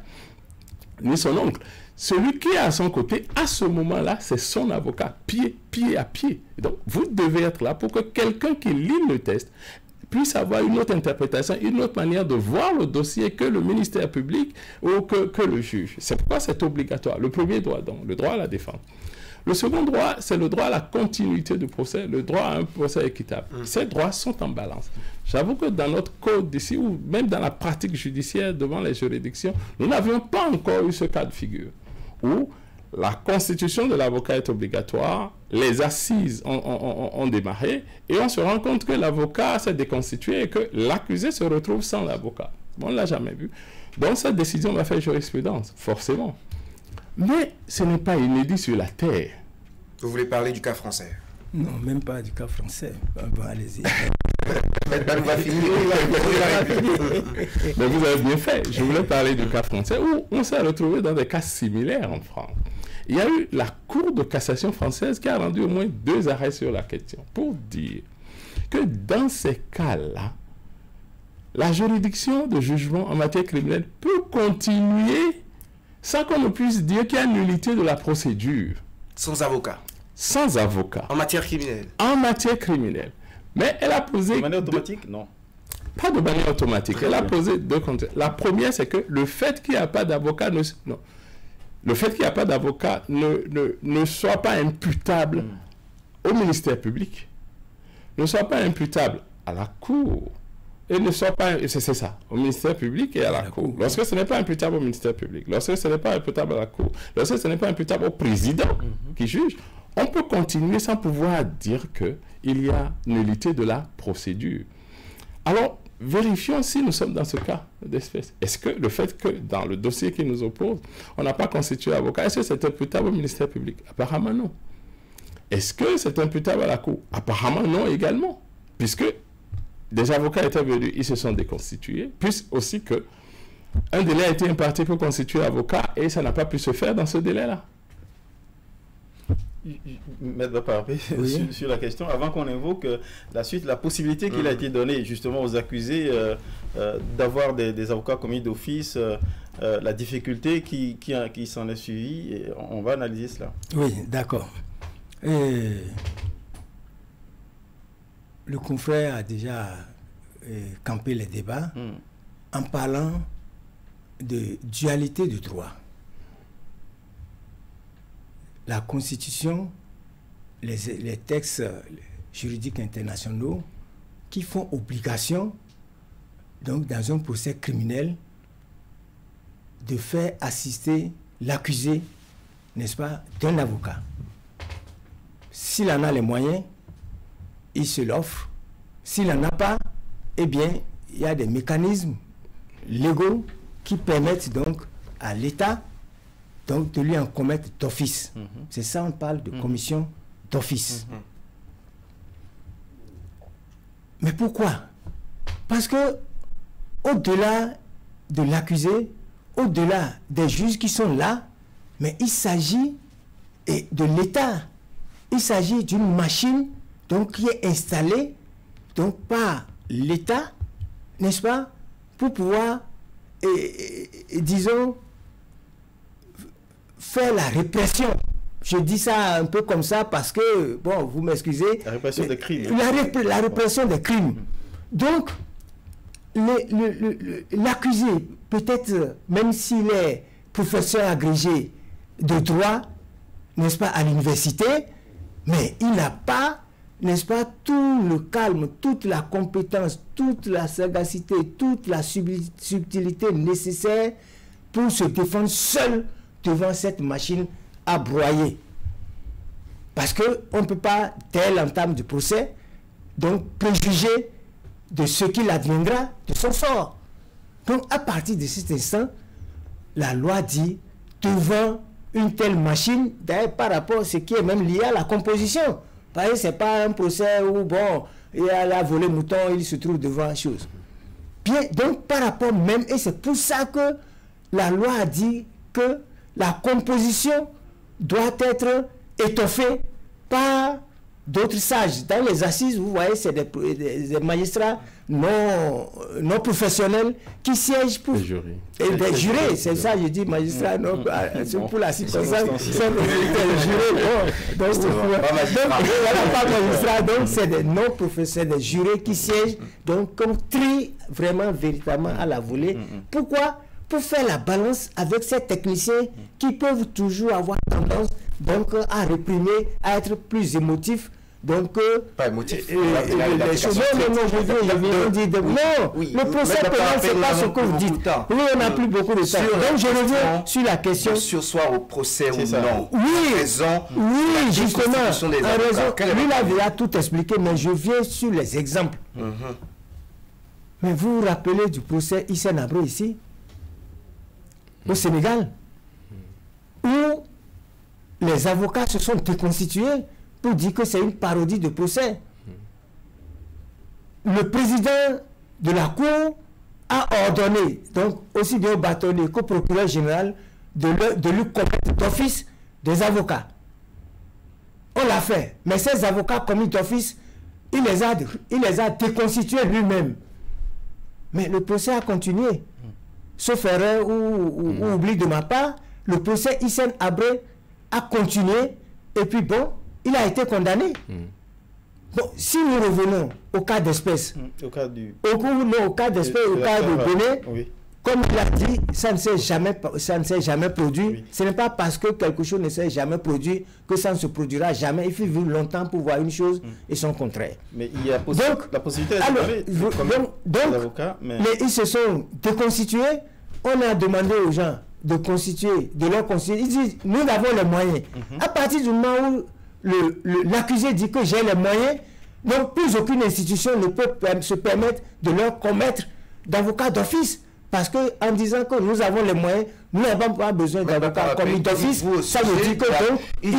ni son oncle. Celui qui est à son côté, à ce moment-là, c'est son avocat, pied à pied. Donc, vous devez être là pour que quelqu'un qui lit le test puisse avoir une autre interprétation, une autre manière de voir le dossier que le ministère public ou que le juge. C'est pourquoi c'est obligatoire. Le premier droit, donc, le droit à la défense. Le second droit, c'est le droit à la continuité du procès, le droit à un procès équitable. Ces droits sont en balance. J'avoue que dans notre code d'ici, ou même dans la pratique judiciaire devant les juridictions, nous n'avions pas encore eu ce cas de figure, où la constitution de l'avocat est obligatoire, les assises ont démarré, et on se rend compte que l'avocat s'est déconstitué et que l'accusé se retrouve sans l'avocat. On ne l'a jamais vu. Donc cette décision va faire jurisprudence, forcément. Mais ce n'est pas inédit sur la terre. Vous voulez parler du cas français? Non, même pas du cas français. Bon, allez-y. Mais vous avez bien fait. Je voulais parler du cas français où on s'est retrouvé dans des cas similaires en France. Il y a eu la Cour de cassation française qui a rendu au moins 2 arrêts sur la question pour dire que dans ces cas-là, la juridiction de jugement en matière criminelle peut continuer sans qu'on ne puisse dire qu'il y a nullité de la procédure. Sans avocat. Sans avocat. En matière criminelle. En matière criminelle. Mais elle a posé... De manière automatique? Non. Pas de manière automatique. Elle a posé 2 contraintes. La première, c'est que le fait qu'il n'y a pas d'avocat ne... Non. Le fait qu'il n'y a pas d'avocat ne soit pas imputable au ministère public, ne soit pas imputable à la Cour, et ne soit pas... C'est ça, au ministère public et à la Cour. Lorsque ce n'est pas imputable au ministère public, lorsque ce n'est pas imputable à la Cour, lorsque ce n'est pas imputable au président qui juge, on peut continuer sans pouvoir dire qu'il y a nullité de la procédure. Alors, vérifions si nous sommes dans ce cas d'espèce. Est-ce que le fait que dans le dossier qui nous oppose, on n'a pas constitué avocat, est-ce que c'est imputable au ministère public? Apparemment non. Est-ce que c'est imputable à la Cour? Apparemment non également, puisque des avocats étaient venus, ils se sont déconstitués, puisque aussi que un délai a été imparti pour constituer avocat et ça n'a pas pu se faire dans ce délai-là. Maître Baparapé, sur la question, avant qu'on invoque la suite, la possibilité qu'il a été donnée justement aux accusés d'avoir des avocats commis d'office, la difficulté qui s'en est suivie, et on va analyser cela. Oui, d'accord. Le confrère a déjà campé les débats en parlant de dualité du droit. La Constitution, les textes juridiques internationaux qui font obligation, donc dans un procès criminel, de faire assister l'accusé, n'est-ce pas, d'un avocat. S'il en a les moyens, il se l'offre. S'il n'en a pas, eh bien, il y a des mécanismes légaux qui permettent donc à l'État donc de lui en commettre d'office. C'est ça, on parle de commission d'office. Mais pourquoi? Parce que au-delà de l'accusé, au-delà des juges qui sont là, mais il s'agit de l'État. Il s'agit d'une machine donc, qui est installée donc, par l'État, n'est-ce pas, pour pouvoir, disons, faire la répression. Je dis ça un peu comme ça parce que, bon, vous m'excusez. La répression des crimes. La répression des crimes. Donc, l'accusé, peut-être, même s'il est professeur agrégé de droit, n'est-ce pas, à l'université, mais il n'a pas, n'est-ce pas, tout le calme, toute la compétence, toute la sagacité, toute la subtilité nécessaire pour se défendre seul devant cette machine à broyer. Parce qu'on ne peut pas, dès l'entame du procès, donc préjuger de ce qu'il adviendra de son sort. Donc à partir de cet instant, la loi dit, devant une telle machine, d'ailleurs par rapport à ce qui est même lié à la composition. Parce que ce n'est pas un procès où, bon, il a la volée mouton, il se trouve devant la chose. Bien, donc par rapport même, et c'est pour ça que la loi a dit que la composition doit être étoffée par d'autres sages. Dans les assises, vous voyez, c'est des magistrats non professionnels qui siègent pour... Des jurés. Et des jurés, c'est ça, je dis magistrats, non, pour la circonstance, c'est des jurés. Donc, pas magistrats, donc c'est des non-professionnels, des jurés qui siègent, donc qu'on trie vraiment, véritablement à la volée. Pourquoi? Pour faire la balance avec ces techniciens qui peuvent toujours avoir tendance donc à réprimer, à être plus émotifs. Donc, pas émotif. Les choses, non, je viens de dire, non, le procès pénal, c'est pas ce que vous dites. Oui, on n'a plus beaucoup de temps. Donc, je reviens sur la question. Sursoir au procès ou non. Oui, justement, en raison. Lui, là, il a tout expliqué, mais je viens sur les exemples. Mais vous vous rappelez du procès Hissène Habré ici, au Sénégal, où les avocats se sont déconstitués pour dire que c'est une parodie de procès. Le président de la Cour a ordonné, donc aussi bien au bâtonnier qu'au procureur général, de lui commettre d'office des avocats. On l'a fait, mais ces avocats commis d'office, il les a déconstitués lui-même. Mais le procès a continué. Sauf erreur ou oubli de ma part, le procès Hissène Habré a continué et puis bon, il a été condamné. Bon, si nous revenons au cas d'espèce, au cas d'espèce, au cas de Bénin, comme il a dit, ça ne s'est jamais produit. Oui. Ce n'est pas parce que quelque chose ne s'est jamais produit que ça ne se produira jamais. Il faut vivre longtemps pour voir une chose et son contraire. Mais il y a la possibilité donc, avocats, mais ils se sont déconstitués. On a demandé aux gens de constituer, de leur constituer. Ils disent, nous avons les moyens. À partir du moment où l'accusé dit que j'ai les moyens, donc plus aucune institution ne peut se permettre de leur commettre d'avocats d'office. Parce qu'en disant que nous avons les moyens, nous n'avons pas besoin d'avocats commis d'office, ça veut dire que donc, ils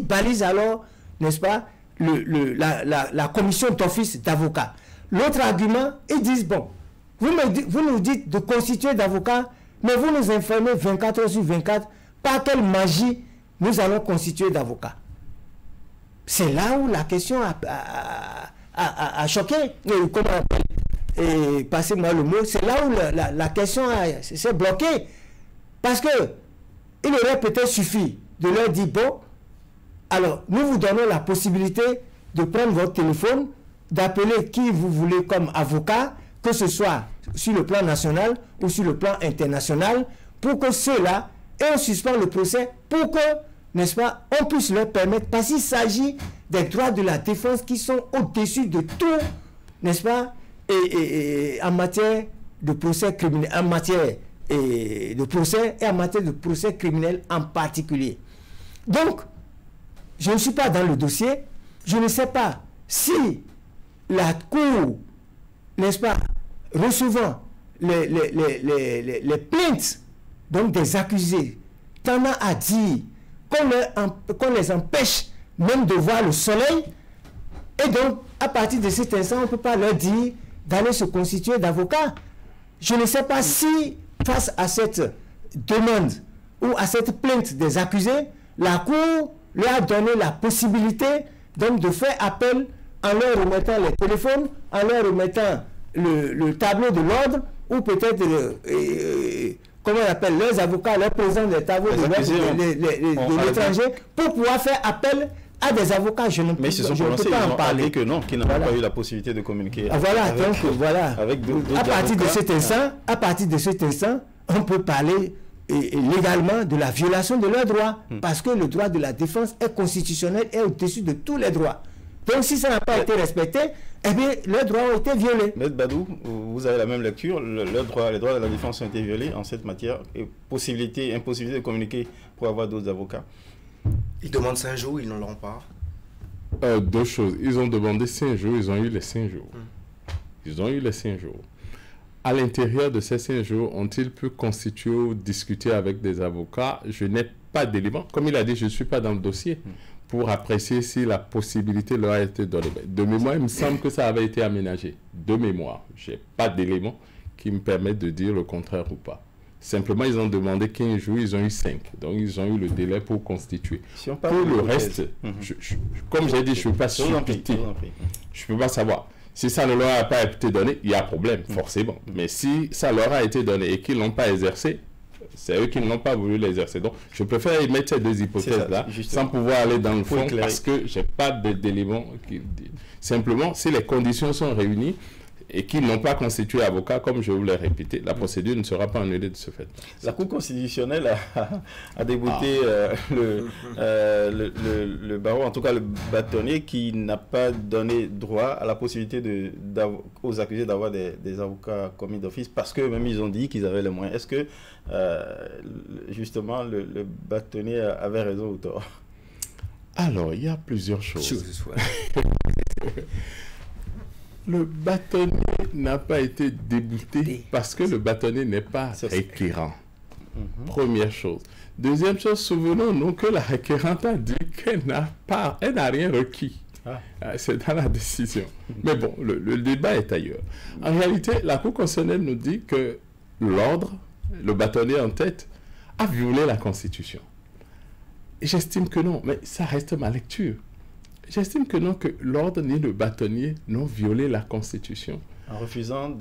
balisent alors, n'est-ce pas, la commission d'office d'avocats. L'autre argument, ils disent, bon, vous nous dites de constituer d'avocats, mais vous nous informez 24 heures sur 24, par quelle magie nous allons constituer d'avocats. C'est là où la question a choqué, comment on appelle, et passez-moi le mot, c'est là où la question s'est bloquée. Parce que il aurait peut-être suffi de leur dire, bon, alors nous vous donnons la possibilité de prendre votre téléphone, d'appeler qui vous voulez comme avocat, que ce soit sur le plan national ou sur le plan international, pour que ceux-là, et on suspend le procès, pour que, n'est-ce pas, on puisse leur permettre, parce qu'il s'agit des droits de la défense qui sont au-dessus de tout, n'est-ce pas, et en matière de procès criminel, en matière de procès et en matière de procès criminel en particulier. Donc, je ne suis pas dans le dossier, je ne sais pas si la Cour, n'est-ce pas, recevant les plaintes donc des accusés, tendant à dire qu'on les empêche même de voir le soleil, et donc à partir de cet instant on ne peut pas leur dire d'aller se constituer d'avocats. Je ne sais pas si face à cette demande ou à cette plainte des accusés, la Cour leur a donné la possibilité donc de faire appel en leur remettant les téléphones, en leur remettant le tableau de l'ordre, ou peut-être comment on appelle, leurs avocats, leurs présidents des tableaux de l'ordre de l'étranger, pour pouvoir faire appel à des avocats. Je ne peux pas en parler. Que non, qu'ils n'ont pas eu la possibilité de communiquer. Voilà, donc voilà. À partir de cet instant, on peut parler légalement de la violation de leurs droits, parce que le droit de la défense est constitutionnel et au-dessus de tous les droits. Donc si ça n'a pas été respecté, eh bien, leurs droits ont été violés. Maître Badou, vous avez la même lecture, les droits de la défense ont été violés en cette matière, et impossibilité de communiquer pour avoir d'autres avocats. Ils demandent 5 jours, ils n'en l'auront pas. Deux choses. Ils ont demandé 5 jours, ils ont eu les 5 jours. Ils ont eu les 5 jours. À l'intérieur de ces 5 jours, ont-ils pu constituer ou discuter avec des avocats? Je n'ai pas d'éléments. Comme il a dit, je ne suis pas dans le dossier pour apprécier si la possibilité leur a été donnée. De mémoire, il me semble que ça avait été aménagé. De mémoire, je n'ai pas d'éléments qui me permettent de dire le contraire ou pas. Simplement, ils ont demandé 15 jours, ils ont eu 5. Donc, ils ont eu le délai pour constituer. Si on pour le reste, comme j'ai dit, je ne suis pas subtilité. Je ne peux pas savoir. Si ça ne leur a pas été donné, il y a problème, forcément. Mais si ça leur a été donné et qu'ils ne l'ont pas exercé, c'est eux qui n'ont pas voulu l'exercer. Donc, je préfère émettre ces deux hypothèses-là sans pouvoir aller dans le fond parce que je n'ai pas d'éléments qui disent. Simplement, si les conditions sont réunies et qu'ils n'ont pas constitué avocat, comme je vous l'ai répété, la procédure ne sera pas annulée de ce fait. La Cour constitutionnelle a débouté le barreau, en tout cas le bâtonnier, qui n'a pas donné droit à la possibilité aux accusés d'avoir des avocats commis d'office, parce que même ils ont dit qu'ils avaient les moyens. Est-ce que justement le bâtonnier avait raison ou tort? Alors, il y a plusieurs choses. Le bâtonnier n'a pas été débouté parce que le bâtonnier n'est pas requérant. Première chose. Deuxième chose, souvenons-nous que la requérante a dit qu'elle n'a rien requis. C'est dans la décision. Mais bon, le débat est ailleurs. En réalité, la Cour constitutionnelle nous dit que l'ordre, le bâtonnier en tête, a violé la Constitution. J'estime que non, mais ça reste ma lecture. J'estime que non, que l'ordre ni le bâtonnier n'ont violé la Constitution. En refusant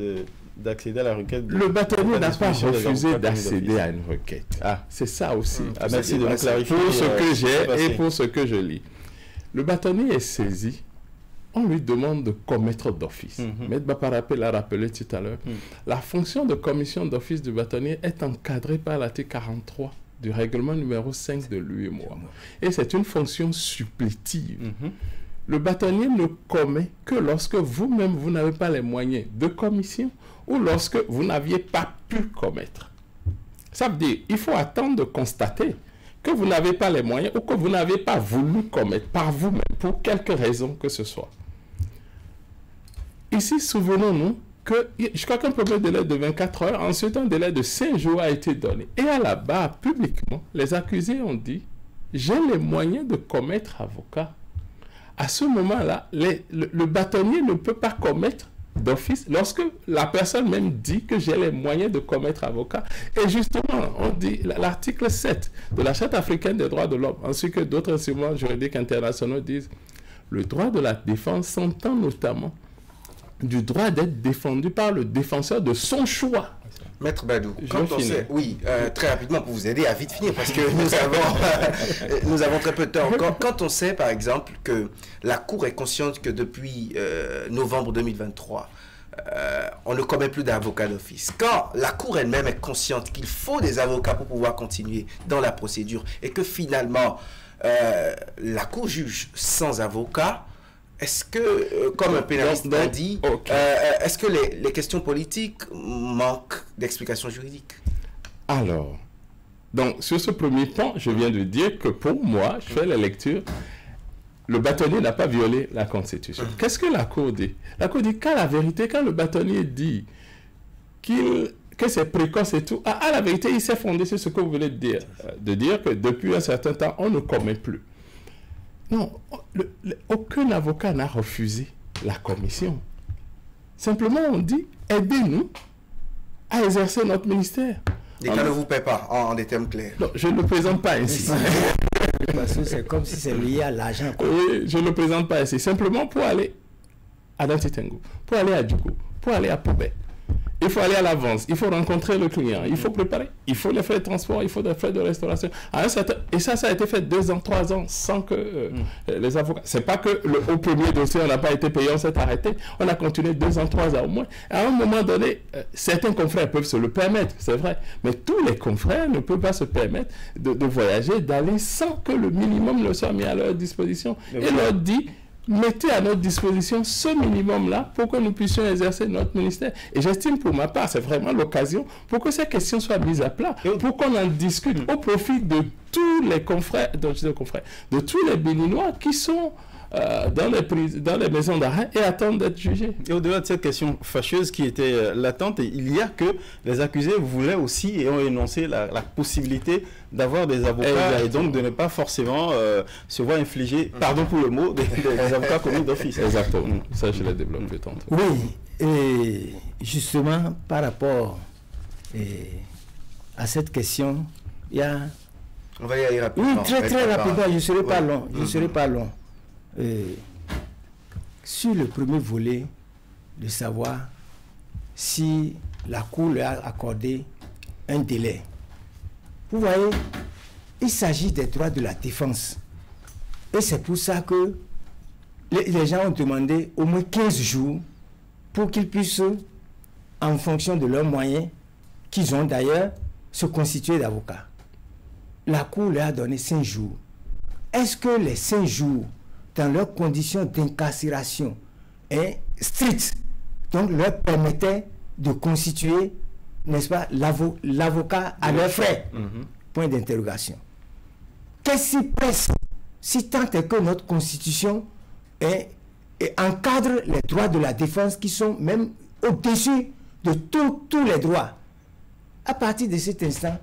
d'accéder à la requête. Le bâtonnier n'a pas refusé d'accéder à une requête. C'est ça aussi. Merci de me clarifier. Pour ce que j'ai et pour ce que je lis. Le bâtonnier est saisi. On lui demande de commettre d'office. Maître Baparapé l'a rappelé tout à l'heure. La fonction de commission d'office du bâtonnier est encadrée par l'article 43 du règlement numéro 5 de l'UEMOA. Et c'est une fonction supplétive. Le bâtonnier ne commet que lorsque vous-même, vous n'avez pas les moyens de commission ou lorsque vous n'aviez pas pu commettre. Ça veut dire qu'il faut attendre de constater que vous n'avez pas les moyens ou que vous n'avez pas voulu commettre par vous-même, pour quelque raison que ce soit. Ici, souvenons-nous que je crois qu'un premier délai de 24 heures, ensuite un délai de 5 jours a été donné. Et à la barre, publiquement, les accusés ont dit « J'ai les moyens de commettre avocat ». À ce moment-là, le bâtonnier ne peut pas commettre d'office lorsque la personne même dit que j'ai les moyens de commettre avocat. Et justement, on dit, l'article 7 de la Charte africaine des droits de l'homme, ainsi que d'autres instruments juridiques internationaux disent « Le droit de la défense s'entend notamment du droit d'être défendu par le défenseur de son choix. » Maître Badou, quand on sait, très rapidement pour vous aider à vite finir, parce que nous avons très peu de temps. Quand on sait, par exemple, que la Cour est consciente que depuis novembre 2023, on ne commet plus d'avocats d'office. Quand la Cour elle-même est consciente qu'il faut des avocats pour pouvoir continuer dans la procédure, et que finalement, la Cour juge sans avocat, est-ce que, comme un pénaliste l'a dit, est-ce que les questions politiques manquent d'explications juridiques? Alors, donc sur ce premier point, je viens de dire que pour moi, je fais la lecture, le bâtonnier n'a pas violé la Constitution. Qu'est-ce que la Cour dit? La Cour dit qu'à la vérité, quand le bâtonnier dit que c'est précoce et tout, à la vérité, il s'est fondé sur ce que vous venez de dire que depuis un certain temps, on ne commet plus. Non, aucun avocat n'a refusé la commission. Simplement, on dit, aidez-nous à exercer notre ministère. L'État ne vous paie pas, en des termes clairs. Non, je ne le présente pas ainsi. Parce que c'est comme si c'est lié à l'argent. Oui, je ne le présente pas ainsi. Simplement pour aller à Dantitengo, pour aller à Djougou, pour aller à Poubet. Il faut aller à l'avance, il faut rencontrer le client, il faut préparer, il faut les frais de transport, il faut des frais de restauration. Et ça a été fait 2 ans, 3 ans sans que les avocats... C'est pas que au premier dossier, on n'a pas été payé, on s'est arrêté. On a continué 2 ans, 3 ans au moins. À un moment donné, certains confrères peuvent se le permettre, c'est vrai. Mais tous les confrères ne peuvent pas se permettre de voyager, d'aller sans que le minimum ne soit mis à leur disposition. Et leur dit... Mettez à notre disposition ce minimum-là pour que nous puissions exercer notre ministère. Et j'estime pour ma part, c'est vraiment l'occasion pour que ces questions soient mises à plat, pour qu'on en discute au profit de tous les confrères, de tous les Béninois qui sont dans les maisons d'arrêt et attendent d'être jugés. Et au-delà de cette question fâcheuse qui était latente, il y a que les accusés voulaient aussi et ont énoncé la possibilité d'avoir des avocats et donc de ne pas forcément se voir infliger, pardon pour le mot, des avocats commis d'office. Exactement. Ça, je l'ai développé tantôt. Oui, et justement, par rapport à cette question, il y a... On va y aller rapidement. Oui, très rapidement, je ne serai pas long. Je serai pas long. Sur le premier volet, de savoir si la Cour lui a accordé un délai. Vous voyez, il s'agit des droits de la défense. Et c'est pour ça que les gens ont demandé au moins 15 jours pour qu'ils puissent, en fonction de leurs moyens, qu'ils ont d'ailleurs, se constituer d'avocats. La Cour leur a donné 5 jours. Est-ce que les 5 jours, dans leurs conditions d'incarcération strictes, donc leur permettaient de constituer, n'est-ce pas, l'avocat à leurs frais? Point d'interrogation. Qu'est-ce qui presse, si tant est que notre Constitution encadre les droits de la défense qui sont même au-dessus de tous les droits? À partir de cet instant,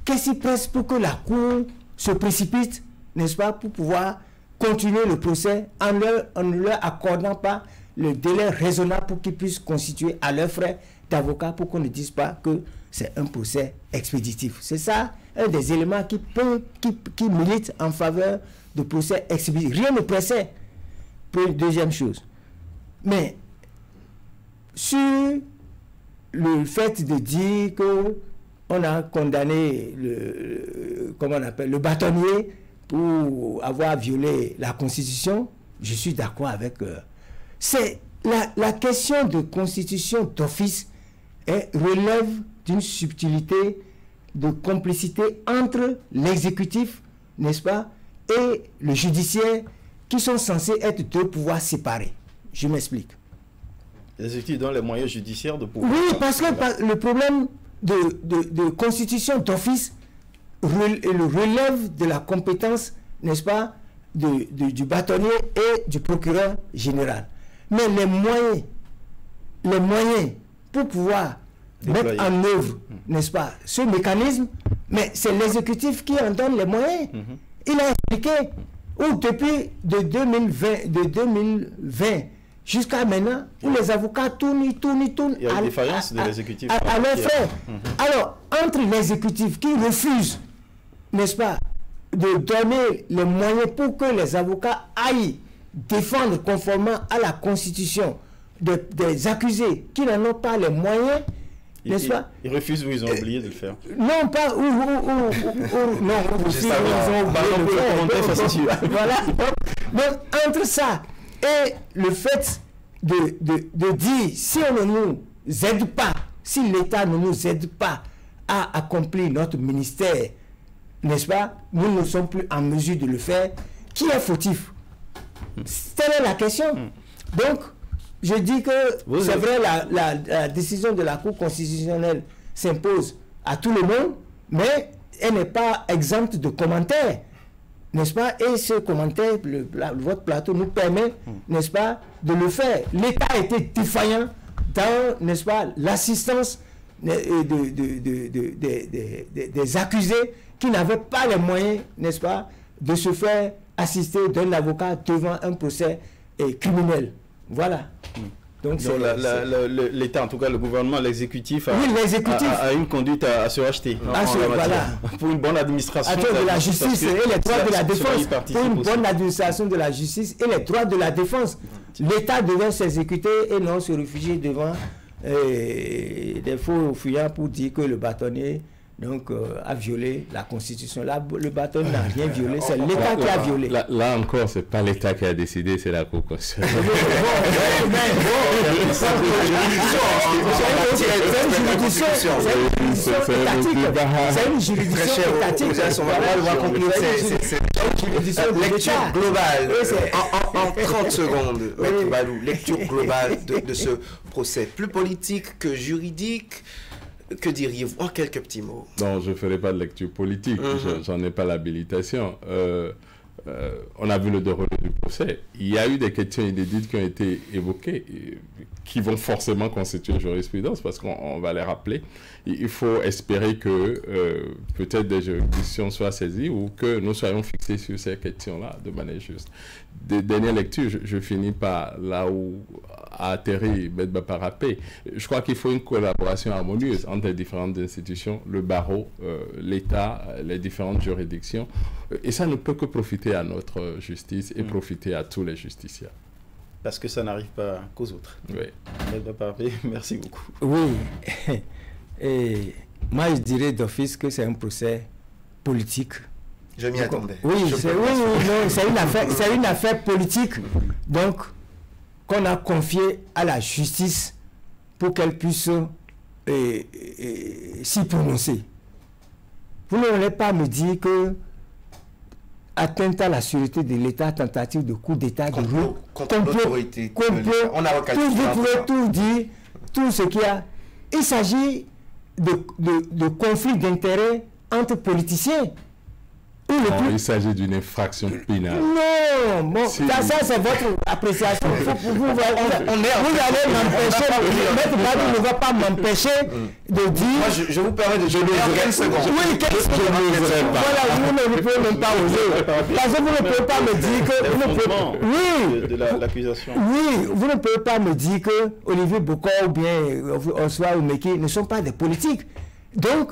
qu'est-ce qui presse pour que la Cour se précipite, n'est-ce pas, pour pouvoir continuer le procès en ne leur accordant pas le délai raisonnable pour qu'ils puissent constituer à leurs frais d'avocat, pour qu'on ne dise pas que c'est un procès expéditif. C'est ça un des éléments qui milite en faveur de procès expéditif. Rien ne pressait. Deuxième chose. Mais sur le fait de dire que on a condamné le bâtonnier pour avoir violé la Constitution, je suis d'accord avec c'est la question de constitution d'office relève d'une subtilité de complicité entre l'exécutif, n'est-ce pas, et le judiciaire, qui sont censés être deux pouvoirs séparés. Je m'explique. L'exécutif donne les moyens judiciaires de pouvoir... Oui, parce que le problème de constitution d'office relève de la compétence, n'est-ce pas, du bâtonnier et du procureur général. Mais les moyens pour pouvoir mettre en œuvre, n'est-ce pas, ce mécanisme, mais c'est l'exécutif qui en donne les moyens. Il a expliqué, ou depuis de 2020 jusqu'à maintenant, où les avocats tournent. Il y a une défaillance de l'exécutif. À leurs frais. Alors, entre l'exécutif qui refuse, n'est-ce pas, de donner les moyens pour que les avocats aillent défendre conformément à la Constitution des accusés qui n'en ont pas les moyens, n'est-ce pas? Ils refusent ou ils ont oublié de le faire? Non, pas ou non, ils ont oublié de le faire. Voilà. Donc, entre ça et le fait de dire, si on ne nous aide pas, si l'État ne nous aide pas à accomplir notre ministère, n'est-ce pas, nous ne sommes plus en mesure de le faire, qui est fautif? Telle est la question. Donc, je dis que c'est vrai, la décision de la Cour constitutionnelle s'impose à tout le monde, mais elle n'est pas exempte de commentaires, n'est-ce pas? Et ce commentaire, votre plateau nous permet, n'est-ce pas, de le faire. L'État a été défaillant dans, n'est-ce pas, l'assistance des accusés qui n'avaient pas les moyens, n'est-ce pas, de se faire assister d'un avocat devant un procès criminel. Voilà. Donc l'État, en tout cas le gouvernement, l'exécutif a une conduite à se racheter. Voilà. Pour une bonne administration de la justice et les droits de la défense. Pour une bonne administration de la justice et les droits de la défense. L'État devait s'exécuter et non se réfugier devant des faux fuyants pour dire que le bâtonnier a violé la Constitution. Là, le bâtonnier n'a rien violé, c'est l'État qui a violé. Là encore, c'est pas l'État qui a décidé, c'est la Cour constitutionnelle. C'est une juridiction étatique. Lecture globale, en 30 secondes, Maître Balou, lecture globale de ce procès, plus politique que juridique. Que diriez-vous en quelques petits mots? Non, je ne ferai pas de lecture politique, j'en ai pas l'habilitation. On a vu le déroulé du procès. Il y a eu des questions inédites qui ont été évoquées, qui vont forcément constituer une jurisprudence, parce qu'on va les rappeler. Il faut espérer que peut-être des juridictions soient saisies ou que nous soyons fixés sur ces questions-là de manière juste. Dernière lecture, je finis par là où, a atterri Medba Parapé. Je crois qu'il faut une collaboration harmonieuse entre les différentes institutions, le barreau, l'État, les différentes juridictions. Et ça ne peut que profiter à notre justice et profiter à tous les justiciables. Parce que ça n'arrive pas qu'aux autres. Oui. Medba Parapé, merci beaucoup. Oui. Et moi, je dirais d'office que c'est un procès politique. Je m'y attendais. Oui, c'est une affaire politique. Donc, qu'on a confié à la justice pour qu'elle puisse s'y prononcer. Vous n'allez pas me dire que atteinte à la sûreté de l'État, tentative de coup d'État, complot, l'autorité, on a vous pouvez tout dire, tout ce qu'il y a. Il s'agit de conflits d'intérêts entre politiciens. Il s'agit d'une infraction pénale. Non, bon, ça c'est votre appréciation. Vous allez m'empêcher, ne va pas m'empêcher de dire. Moi, je vous permets de dire 15 secondes. Oui, 15 secondes. Voilà, vous ne pouvez même pas oser. Parce que vous ne pouvez pas me dire que. Oui, de l'accusation. Oui, vous ne pouvez pas me dire que Olivier Bokor ou bien Oswa ou Meki ne sont pas des politiques. Donc,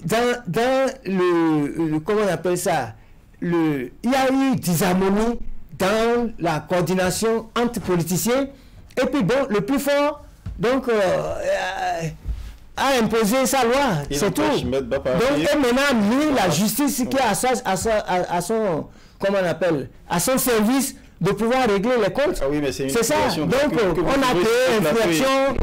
dans le comment on appelle ça, il y a eu disharmonie dans la coordination entre politiciens, et puis bon, le plus fort donc a imposé sa loi, c'est tout. Donc et maintenant lui, la justice qui est à son comment on appelle, à son service de pouvoir régler les comptes. Ah oui, mais c'est ça. Donc on a créé infraction,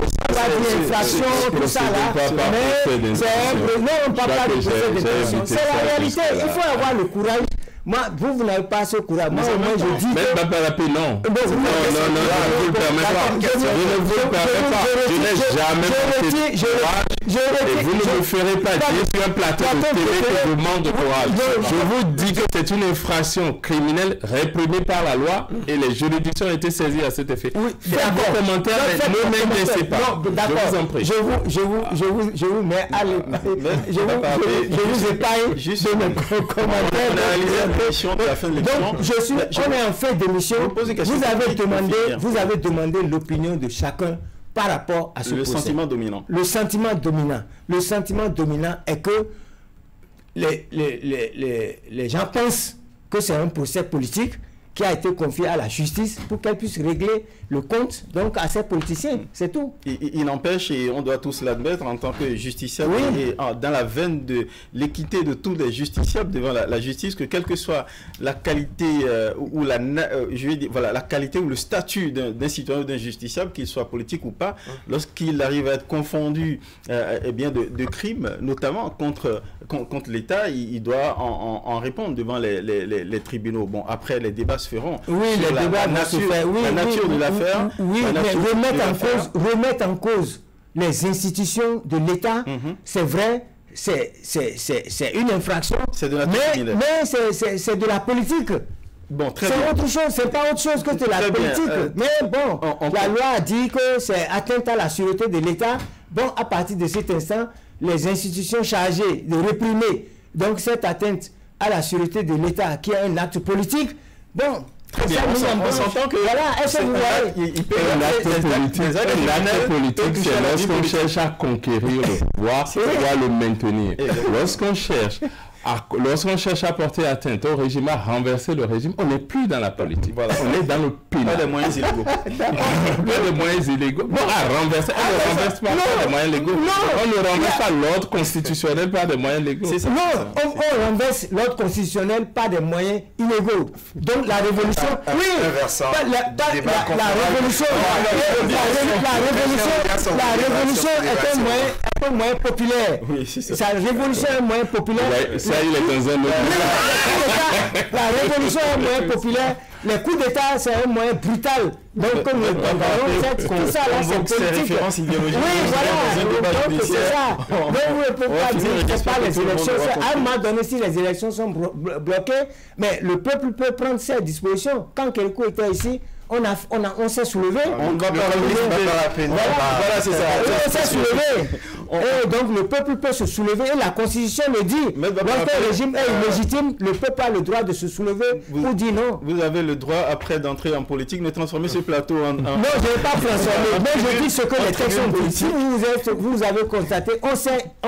tout ça là. Mais on ne parle pas de procès d'intention. C'est la réalité. Il faut avoir le courage. Moi, vous n'avez pas ce courage. Moi, je dis. Mais Medba Parapé, non. Non, je ne vous le permets pas. Je ne vous le permets pas. Je n'ai jamais et vous ne me ferez pas dire sur un plateau de télé que je manque de courage. Je vous dis que c'est une infraction criminelle réprimée par la loi et les juridictions ont été saisies à cet effet. Faites vos commentaires, ne m'inquiétez pas. Je vous en prie. Je vous mets à je vous épargne juste mes commentaires. Donc, on est en fin d'émission. Vous avez demandé l'opinion de chacun par rapport à ce procès. Sentiment dominant. Le sentiment dominant. Le sentiment dominant est que les gens pensent que c'est un procès politique qui a été confié à la justice pour qu'elle puisse régler le compte donc à ces politiciens, c'est tout. Il n'empêche, et on doit tous l'admettre en tant que justiciable, et dans la veine de l'équité de tous les justiciables devant la justice, que quelle que soit la qualité ou la qualité ou le statut d'un citoyen ou d'un justiciable, qu'il soit politique ou pas, lorsqu'il arrive à être confondu de crimes, notamment contre l'État, il doit en répondre devant les tribunaux. Bon, après les débats se feront. Oui, les débats vont se faire. La nature de l'affaire. Oui, mais remettre en cause les institutions de l'État, c'est vrai, c'est une infraction. C'est de la mais c'est de la politique. Bon, c'est autre chose, c'est pas autre chose que de la politique. Mais bon, la loi a dit que c'est atteinte à la sûreté de l'État. Bon, à partir de cet instant, les institutions chargées de réprimer donc cette atteinte à la sûreté de l'État qui est un acte politique, bon, très bien, on s'entend que voilà, est-ce que vous voyez, l'acte politique, c'est lorsqu'on cherche à conquérir le pouvoir, le maintenir. Lorsqu'on cherche à porter atteinte au régime, à renverser le régime, on n'est plus dans la politique. Voilà. On est dans le pénal. Pas des moyens illégaux. Pas des moyens illégaux. Bon, à renverser, on ne renverse pas par des moyens légaux. On ne renverse pas l'ordre constitutionnel par des moyens légaux. On renverse l'ordre constitutionnel par des moyens illégaux. Donc la révolution, la révolution est un moyen populaire. La révolution est un moyen populaire. Il est dans un autre. La révolution est un moyen populaire. Les coups d'État, c'est un moyen brutal. Donc, comme tout ça, là, c'est politique. Oui, voilà. Donc, c'est ça. Donc, vous ne pouvez pas dire que ce pas les élections. À un moment donné, si les élections sont bloquées, mais le peuple peut prendre ses dispositions. Quand quelqu'un était ici, on s'est soulevé. On va parler. Voilà, c'est ça. On s'est soulevé. Et donc le peuple peut se soulever. Et la Constitution le dit. Lorsqu'un régime est illégitime, le peuple a le droit de se soulever pour dire non. Vous avez le droit, après d'entrer en politique, de transformer ce plateau en... Non, je n'ai pas transformé. Mais je dis ce que les textes ont dit. Si vous avez constaté, on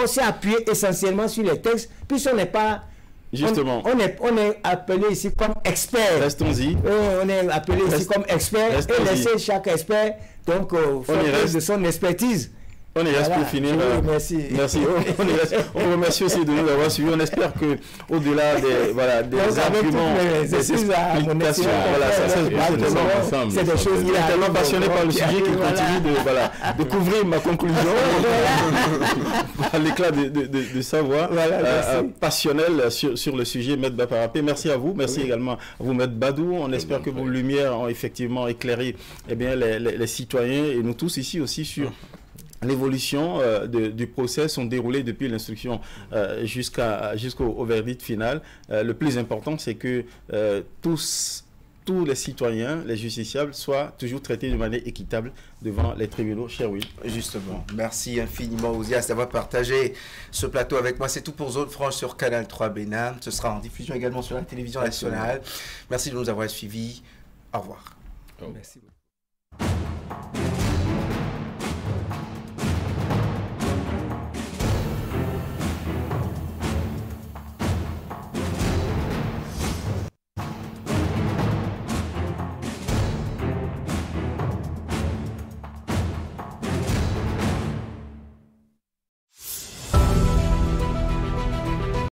s'est appuyé essentiellement sur les textes, puisqu'on n'est pas... Justement. On est appelé ici comme expert. Restons-y. On est appelé ici comme expert et laisser chaque expert donc faire de son expertise. On y reste pour finir. Merci. Merci. On vous remercie aussi de nous avoir suivis. On espère que au-delà des arguments, des explications, c'est des choses. Il est tellement passionné par le sujet qu'il continue de couvrir ma conclusion à l'éclat de sa voix passionnelle sur le sujet. Maître Baparapé, merci à vous. Merci également à vous, Maître Badou. On espère que vos lumières ont effectivement éclairé les citoyens et nous tous ici aussi sur l'évolution du procès sont déroulées depuis l'instruction jusqu'au verdict final. Le plus important, c'est que tous les citoyens, les justiciables, soient toujours traités de manière équitable devant les tribunaux. Cher Will. Justement. Merci infiniment, Ozias, d'avoir partagé ce plateau avec moi. C'est tout pour Zone Franche sur Canal 3 Bénin. Ce sera en diffusion également sur la télévision nationale. Merci de nous avoir suivis. Au revoir. Merci beaucoup.